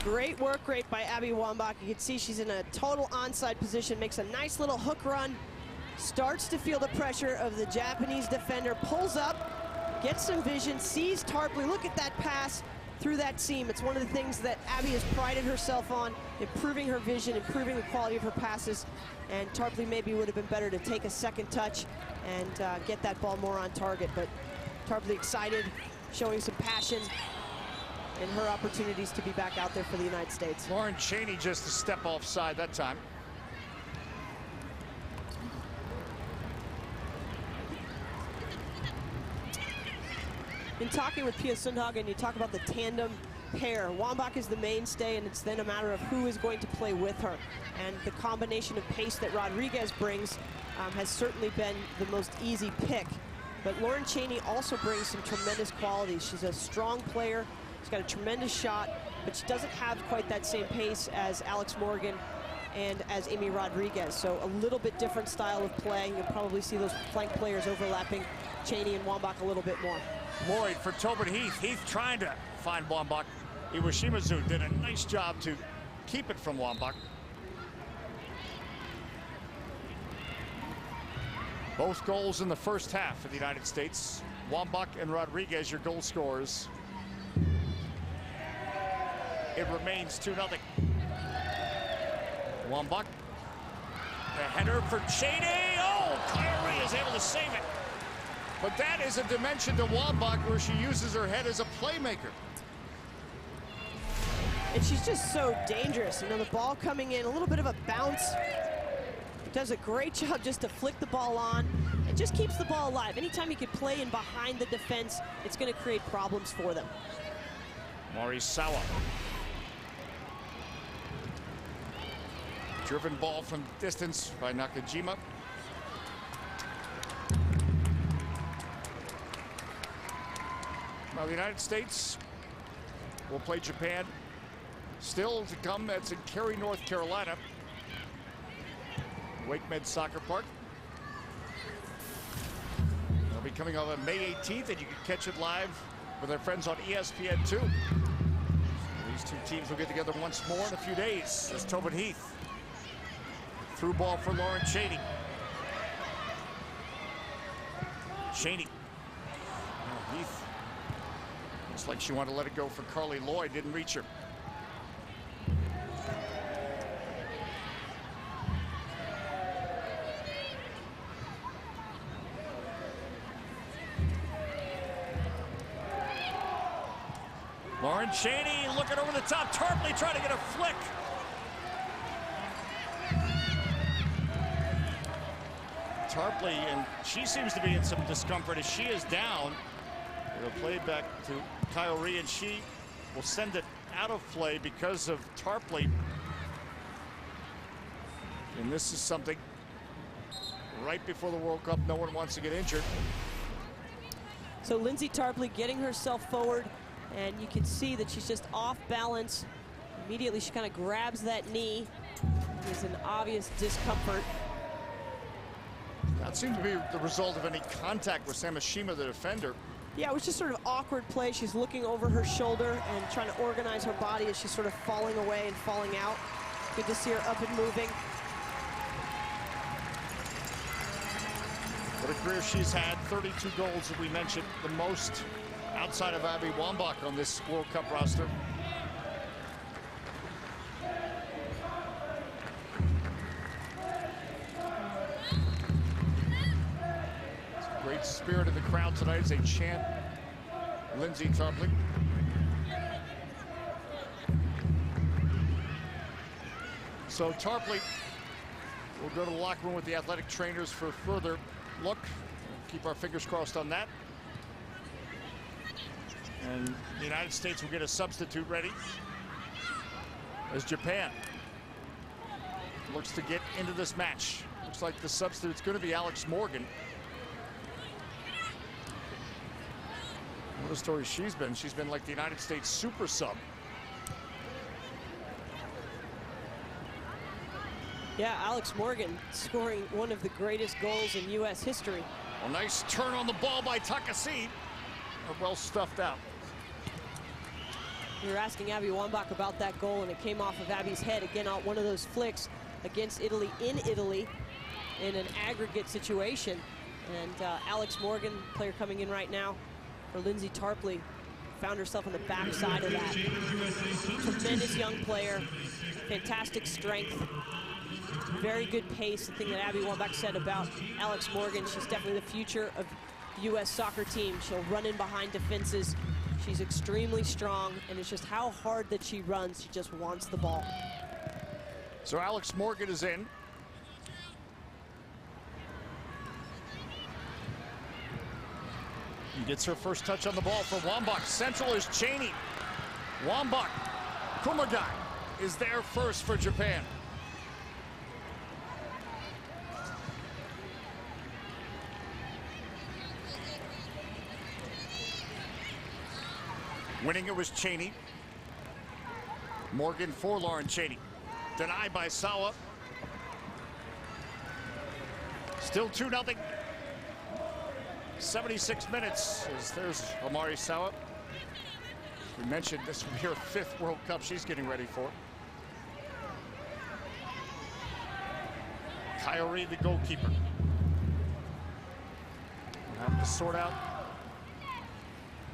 Great work rate by Abby Wambach. You can see she's in a total onside position, makes a nice little hook run, starts to feel the pressure of the Japanese defender, pulls up, gets some vision, sees Tarpley. Look at that pass through that seam. It's one of the things that Abby has prided herself on, improving her vision, improving the quality of her passes. And Tarpley maybe would have been better to take a second touch and get that ball more on target. But Tarpley excited, showing some passion in her opportunities to be back out there for the United States. Lauren Cheney just a step offside that time. In talking with Pia Sundhagen, you talk about the tandem pair. Wambach is the mainstay, and it's then a matter of who is going to play with her. And the combination of pace that Rodriguez brings has certainly been the most easy pick. But Lauren Cheney also brings some tremendous qualities. She's a strong player. She's got a tremendous shot, but she doesn't have quite that same pace as Alex Morgan and as Amy Rodriguez. So a little bit different style of play. You'll probably see those flank players overlapping Cheney and Wambach a little bit more. Lloyd for Tobin Heath. Heath trying to find Wambach. Iwashimazu did a nice job to keep it from Wambach. Both goals in the first half for the United States. Wambach and Rodriguez, your goal scorers. It remains 2-0. Wambach. The header for Cheney. Oh, Kyrie is able to save it. But that is a dimension to Wambach where she uses her head as a playmaker. And she's just so dangerous. You know, the ball coming in, a little bit of a bounce. Does a great job just to flick the ball on, It just keeps the ball alive. Anytime you can play in behind the defense, it's going to create problems for them. Morisawa. Driven ball from distance by Nakajima. Now the United States will play Japan. Still to come, that's in Cary, North Carolina. Wake Med Soccer Park. It'll be coming on May 18th, and you can catch it live with our friends on ESPN2. These two teams will get together once more in a few days. As Tobin Heath. Through ball for Lauren Cheney. Cheney. Oh, Heath. Looks like she wanted to let it go for Carly Lloyd. Didn't reach her. Lauren Cheney looking over the top. Tarpley trying to get a flick. Tarpley, and she seems to be in some discomfort as she is down. It'll play back to Kyrie, and she will send it out of play because of Tarpley. And this is something right before the World Cup. No one wants to get injured. So Lindsay Tarpley getting herself forward, and you can see that she's just off balance. Immediately she kind of grabs that knee. There's an obvious discomfort. That seemed to be the result of any contact with Samashima, the defender. Yeah, it was just sort of awkward play. She's looking over her shoulder and trying to organize her body as she's sort of falling away and falling out. Good to see her up and moving. What a career she's had. 32 goals, as we mentioned, the most outside of Abby Wambach on this World Cup roster. Great spirit of the crowd tonight as they chant Lindsay Tarpley. So Tarpley will go to the locker room with the athletic trainers for further look. Keep our fingers crossed on that. And the United States will get a substitute ready as Japan looks to get into this match. Looks like the substitute's going to be Alex Morgan. What a story she's been. She's been like the United States super sub. Yeah, Alex Morgan scoring one of the greatest goals in U.S. history. A nice turn on the ball by Takasi. Well stuffed out. We were asking Abby Wambach about that goal, and it came off of Abby's head. Again, one of those flicks against Italy in Italy in an aggregate situation. And Alex Morgan, player coming in right now for Lindsay Tarpley, found herself on the backside of that. Tremendous young player, fantastic strength, very good pace. The thing that Abby Wambach said about Alex Morgan, she's definitely the future of the U.S. soccer team. She'll run in behind defenses. She's extremely strong, and it's just how hard that she runs. She just wants the ball. So Alex Morgan is in. He gets her first touch on the ball for Wambach. Central is Cheney. Wambach. Kumagai is there first for Japan. Winning it was Cheney. Morgan for Lauren Cheney. Denied by Sawa. Still 2-0. 76 minutes as there's Amari Sawa. We mentioned this will be her 5th World Cup she's getting ready for. Kyrie, the goalkeeper. We'll have to sort out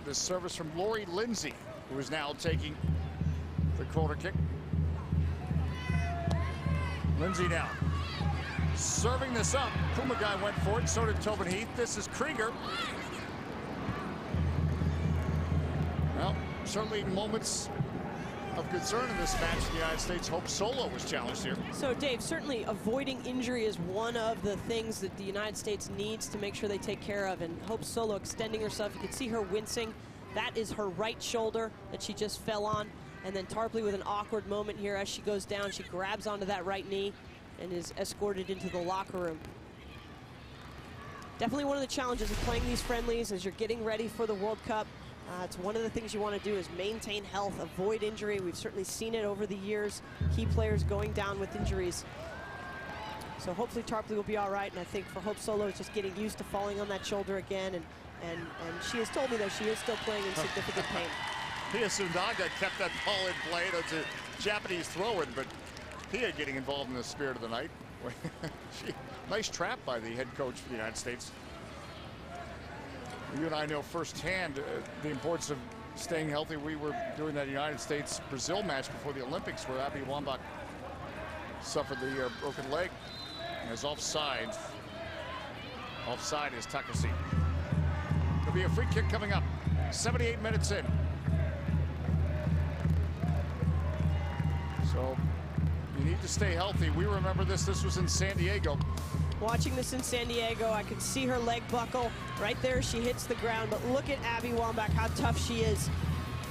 this service from Lori Lindsay, who is now taking the corner kick. Lindsay now serving this up. Kumagai went for it, so did Tobin Heath. This is Krieger. Well, certainly moments of concern in this match. The United States Hope Solo was challenged here. So, Dave, certainly avoiding injury is one of the things that the United States needs to make sure they take care of. And Hope Solo extending herself. You can see her wincing. That is her right shoulder that she just fell on. And then Tarpley with an awkward moment here as she goes down. She grabs onto that right knee and is escorted into the locker room. Definitely one of the challenges of playing these friendlies as you're getting ready for the World Cup. It's one of the things you want to do is maintain health, avoid injury. We've certainly seen it over the years. Key players going down with injuries. So hopefully Tarpley will be all right. And I think for Hope Solo, it's just getting used to falling on that shoulder again. And she has told me that she is still playing in significant pain. Pia Sundaga kept that ball in play. That's a Japanese throw-in, but Pia getting involved in the spirit of the night. Nice trap by the head coach for the United States. You and I know firsthand the importance of staying healthy. We were doing that United States-Brazil match before the Olympics where Abby Wambach suffered the broken leg. And is offside. Offside is Takasi. There'll be a free kick coming up. 78 minutes in. So you need to stay healthy. We remember this. This was in San Diego. Watching this in San Diego, I could see her leg buckle right there. She hits the ground, but look at Abby Wambach, how tough she is.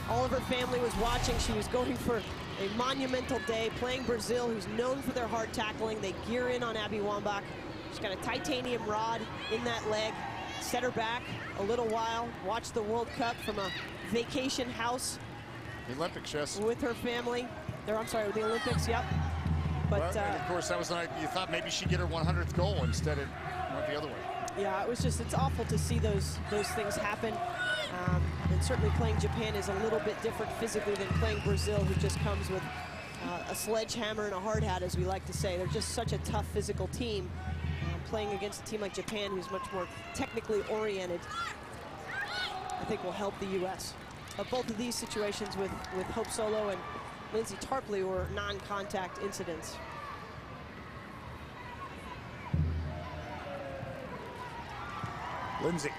All of her family was watching. She was going for a monumental day, playing Brazil, who's known for their hard tackling. They gear in on Abby Wambach. She's got a titanium rod in that leg. Set her back a little while. Watch the World Cup from a vacation house. The Olympics, yes. With her family. I'm sorry, the Olympics, yep. But and of course, that was the night you thought maybe she'd get her 100th goal. Instead, it went the other way. Yeah, it's awful to see those things happen. And certainly playing Japan is a little bit different physically than playing Brazil, who just comes with a sledgehammer and a hard hat, as we like to say. They're just such a tough physical team. Playing against a team like Japan, who's much more technically oriented, I think will help the U.S. But both of these situations with Hope Solo and Lindsay Tarpley were non-contact incidents. Lindsay.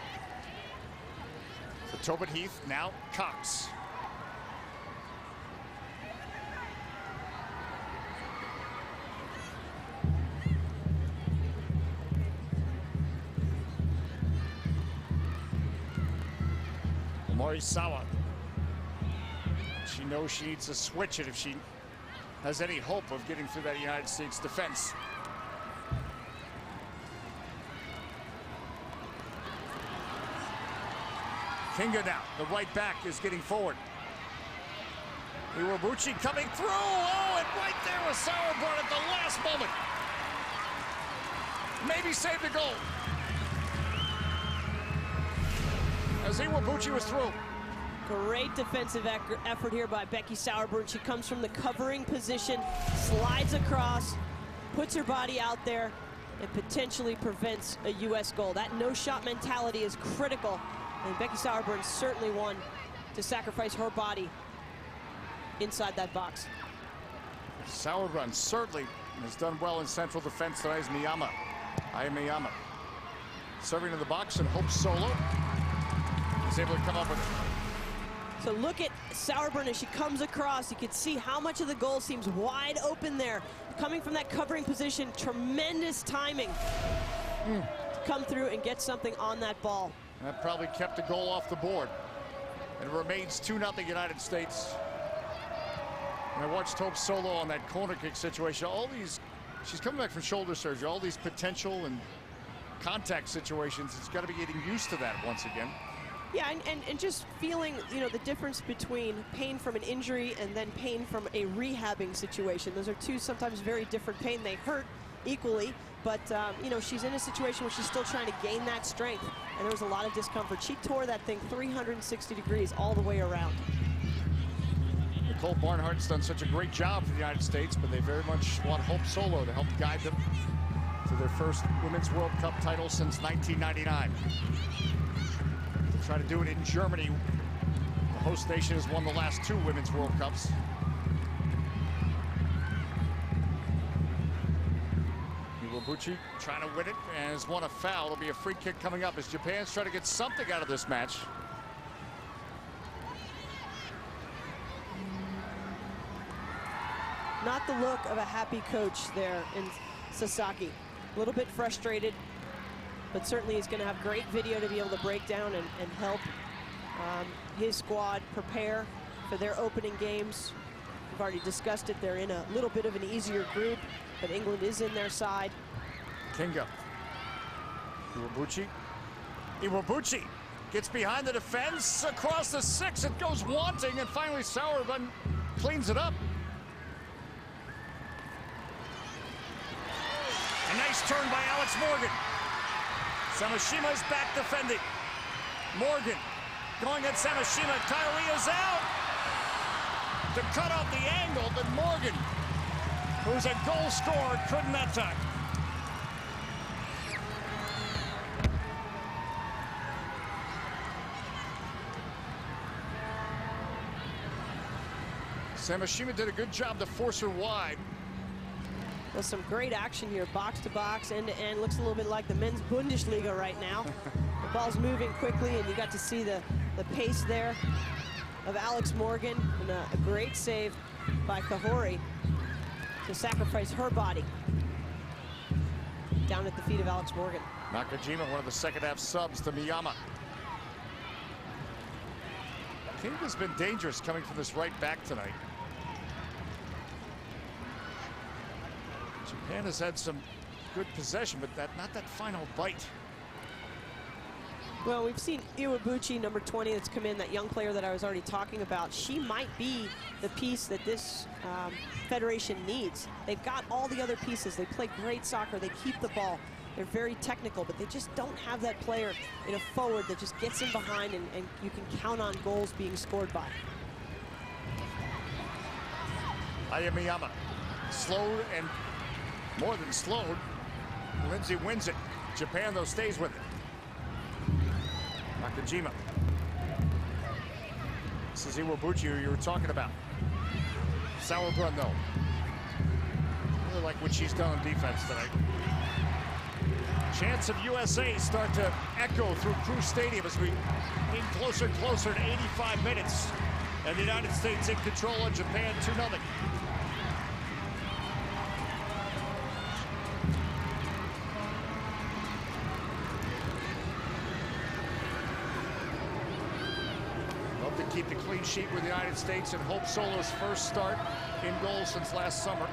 For Tobin Heath, now Cox. Morisawa. She knows she needs to switch it if she has any hope of getting through that United States defense. Kinga now, the right back, is getting forward. Iwabuchi coming through. Oh, and right there was Sauerbrunn at the last moment. Maybe saved the goal. As Iwabuchi was through. Great defensive effort here by Becky Sauerbrunn. She comes from the covering position, slides across, puts her body out there, and potentially prevents a U.S. goal. That no-shot mentality is critical, and Becky Sauerbrunn certainly one to sacrifice her body inside that box. Sauerbrunn certainly has done well in central defense tonight. Is Miyama. Miyama. Serving in the box, and Hope Solo is able to come up with it. So look at Sauerbrunn as she comes across. You can see how much of the goal seems wide open there. Coming from that covering position, tremendous timing to come through and get something on that ball. And that probably kept the goal off the board. And it remains 2-0 United States. And I watched Hope Solo on that corner kick situation. All these, she's coming back from shoulder surgery. All these potential and contact situations, it's got to be getting used to that once again. Yeah, and just feeling, you know, the difference between pain from an injury and then pain from a rehabbing situation. Those are two sometimes very different pain. They hurt equally, but, you know, she's in a situation where she's still trying to gain that strength, and there was a lot of discomfort. She tore that thing 360 degrees all the way around. Nicole Barnhart's done such a great job for the United States, but they very much want Hope Solo to help guide them to their first Women's World Cup title since 1999. Try to do it in Germany. The host nation has won the last 2 Women's World Cups. Iwabuchi trying to win it and has won a foul. It'll be a free kick coming up as Japan's trying to get something out of this match. not the look of a happy coach there in Sasaki. A little bit frustrated, but certainly he's going to have great video to be able to break down and help his squad prepare for their opening games. We've already discussed it. They're in a little bit of an easier group, but England is in their side. Kinga. Iwabuchi. Iwabuchi gets behind the defense, across the 6, it goes wanting, and finally Sauerbrunn cleans it up. A nice turn by Alex Morgan. Samashima is back defending. Morgan going at Samashima. Kyrie out to cut off the angle, but Morgan, who's a goal scorer, couldn't that time. Samashima did a good job to force her wide. Well, some great action here, box to box, end to end. Looks a little bit like the men's Bundesliga right now. The ball's moving quickly, and you got to see the pace there of Alex Morgan, and a great save by Kahori to sacrifice her body down at the feet of Alex Morgan. Nakajima, one of the second half subs to Miyama. King has been dangerous coming from this right back tonight. Japan has had some good possession, but not that final bite. Well, we've seen Iwabuchi, number 20, that's come in, that young player that I was already talking about. She might be the piece that this federation needs. They've got all the other pieces. They play great soccer. They keep the ball. They're very technical, but they just don't have that player in a forward that just gets in behind and you can count on goals being scored by. Aya Miyama, slowed and more than slowed. Lindsay wins it. Japan, though, stays with it. Nakajima. This is Iwabuchi, who you were talking about. Sauerbrunn, though. Really like what she's done on defense tonight. Chants of USA start to echo through Crew Stadium as we get closer and closer to 85 minutes. And the United States in control of Japan 2-0. Love to keep the clean sheet with the United States and Hope Solo's first start in goal since last summer.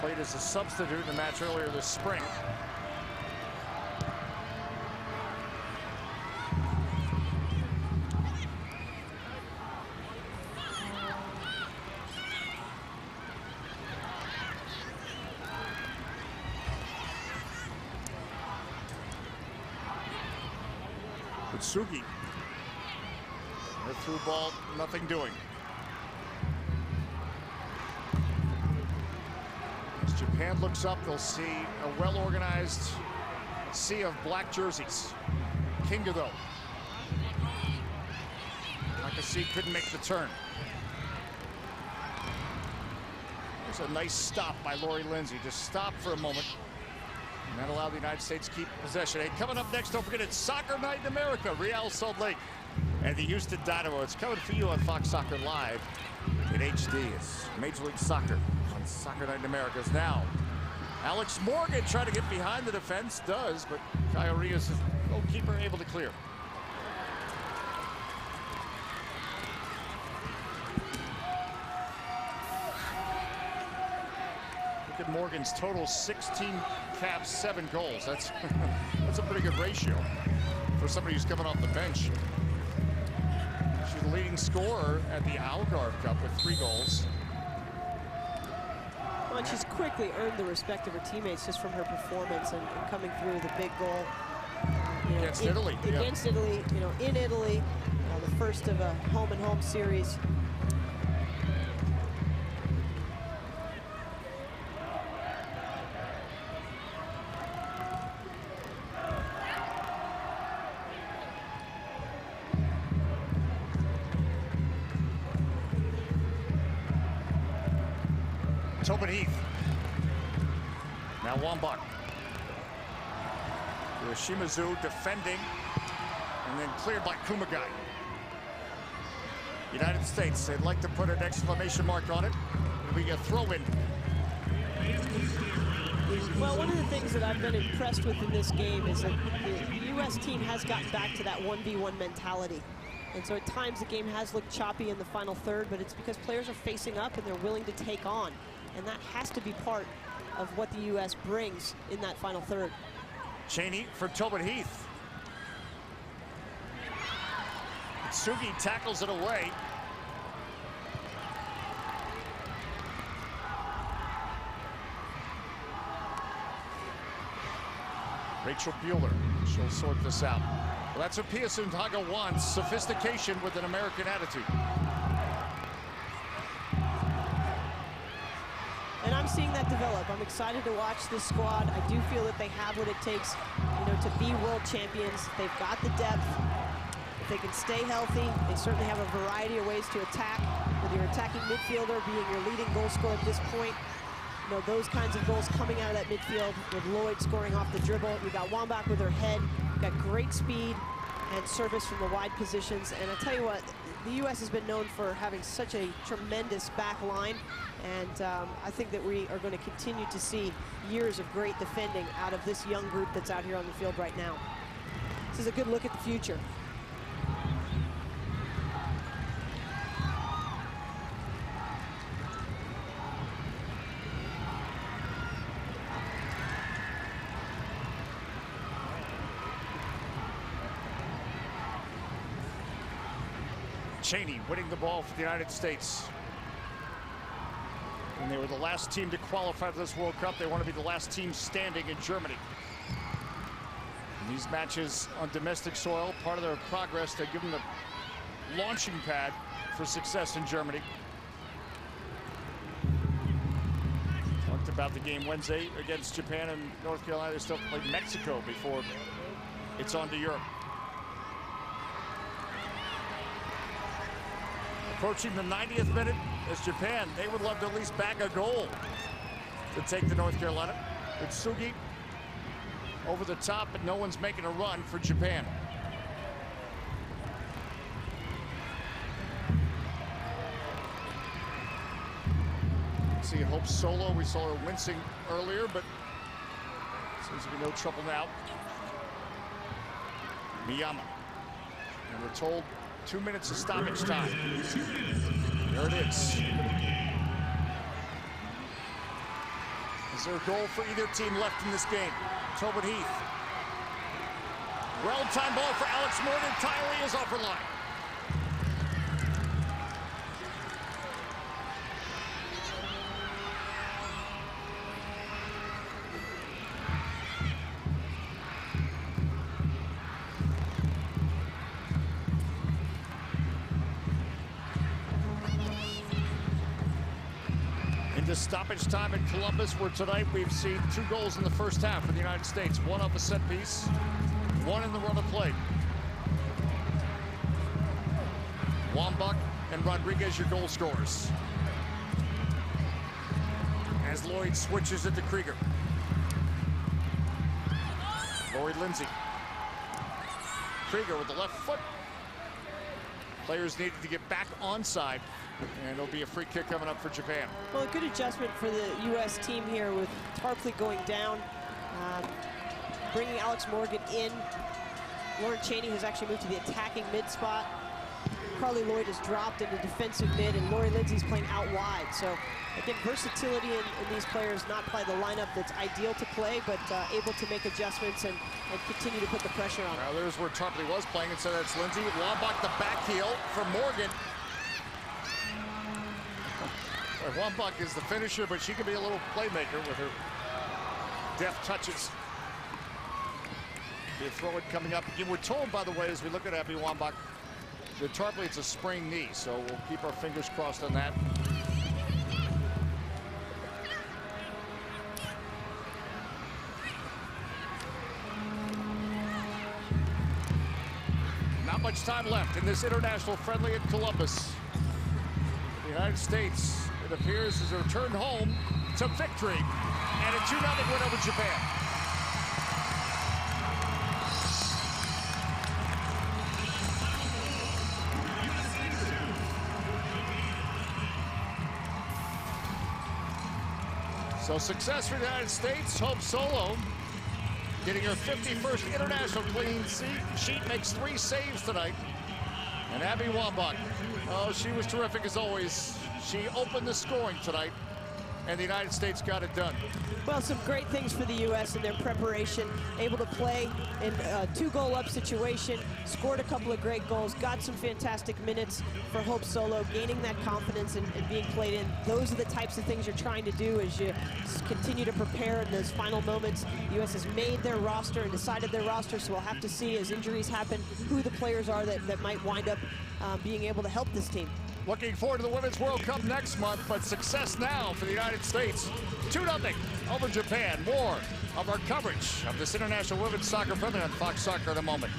Played as a substitute in the match earlier this spring. Utsugi. The through ball, nothing doing. Japan looks up, they'll see a well-organized sea of black jerseys. Kinga, though. Nakasi couldn't make the turn. There's a nice stop by Lori Lindsay. Just stop for a moment. And that allowed the United States to keep possession. Hey, coming up next, don't forget, it's Soccer Night in America. Real Salt Lake and the Houston Dynamo. It's coming for you on Fox Soccer Live in HD. It's Major League Soccer. Soccer Night in America is now. Alex Morgan trying to get behind the defense, does, but Kyrie is the goalkeeper able to clear. Look at Morgan's total: 16 caps, 7 goals. That's that's a pretty good ratio for somebody who's coming off the bench. She's the leading scorer at the Algarve Cup with 3 goals. And she's quickly earned the respect of her teammates just from her performance and coming through with a big goal. Against Italy. Against Italy, in Italy, the first of a home-and-home series. Tobin Heath. Now Wambach. Shimazu defending, and then cleared by Kumagai. United States, they'd like to put an exclamation mark on it. We get throw-in. Well, one of the things that I've been impressed with in this game is that the U.S. team has gotten back to that 1v1 mentality. And so at times the game has looked choppy in the final third, but it's because players are facing up and they're willing to take on. And that has to be part of what the U.S. brings in that final third. Cheney for Tobin Heath. Sugi tackles it away. Rachel Bueller, she'll sort this out. Well, that's what Pia Sundhage wants, sophistication with an American attitude. And I'm seeing that develop. I'm excited to watch this squad. I do feel that they have what it takes, to be world champions. They've got the depth. If they can stay healthy, they certainly have a variety of ways to attack. With your attacking midfielder being your leading goal scorer at this point, those kinds of goals coming out of that midfield with Lloyd scoring off the dribble. You got Wambach with her head. You got great speed and service from the wide positions. And I tell you what, the U.S. has been known for having such a tremendous back line. And I think that we are going to continue to see years of great defending out of this young group that's out here on the field right now. This is a good look at the future. Cheney winning the ball for the United States. And they were the last team to qualify for this World Cup. They want to be the last team standing in Germany. And these matches on domestic soil, part of their progress to give them the launching pad for success in Germany. Talked about the game Wednesday against Japan and North Carolina. They still play Mexico before it's on to Europe. Approaching the 90th minute as Japan, they would love to at least bag a goal to take to North Carolina. It's Sugi over the top, but no one's making a run for Japan. See Hope Solo, we saw her wincing earlier, but seems to be no trouble now. Miyama, and we're told 2 minutes of stoppage time. There it is. Is there a goal for either team left in this game? Tobin Heath. Well-timed ball for Alex Morgan. Tyree is off her line. Stoppage time in Columbus, where tonight we've seen 2 goals in the first half for the United States. One off a set piece, one in the run of play. Wambach and Rodriguez, your goal scorers. As Lloyd switches it to Krieger. Lori Lindsay. Krieger with the left foot. Players needed to get back onside. And it'll be a free kick coming up for Japan. Well, a good adjustment for the U.S. team here with Tarpley going down, bringing Alex Morgan in. Lauren Cheney has actually moved to the attacking mid spot. Carly Lloyd has dropped into defensive mid, and Lori Lindsay's playing out wide. So, again, versatility in these players, not play the lineup that's ideal to play, but able to make adjustments and continue to put the pressure on. Now, there's where Tarpley was playing, and so that's Lindsay. Wambach the back heel for Morgan. Wambach is the finisher, but she can be a little playmaker with her deft touches. The throw it coming up. Again, we're told, by the way, as we look at Abby Wambach, that Tarpley, it's a sprained knee, so we'll keep our fingers crossed on that. Not much time left in this international friendly at Columbus. The United States, it appears, has returned home to victory and a 2-0 win over Japan. So success for the United States. Hope Solo getting her 51st international clean sheet, makes 3 saves tonight. And Abby Wambach, oh, she was terrific as always. She opened the scoring tonight, and the United States got it done. Well, some great things for the U.S. in their preparation. Able to play in a 2-goal-up situation, scored a couple of great goals, got some fantastic minutes for Hope Solo, gaining that confidence and being played in. Those are the types of things you're trying to do as you continue to prepare in those final moments. The U.S. has made their roster and decided their roster, so we'll have to see as injuries happen who the players are that might wind up being able to help this team. Looking forward to the Women's World Cup next month, but success now for the United States. 2-0 over Japan. More of our coverage of this international women's soccer friendly on Fox Soccer in a moment.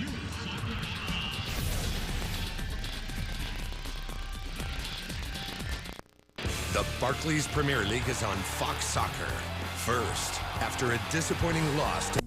The Barclays Premier League is on Fox Soccer. First, after a disappointing loss to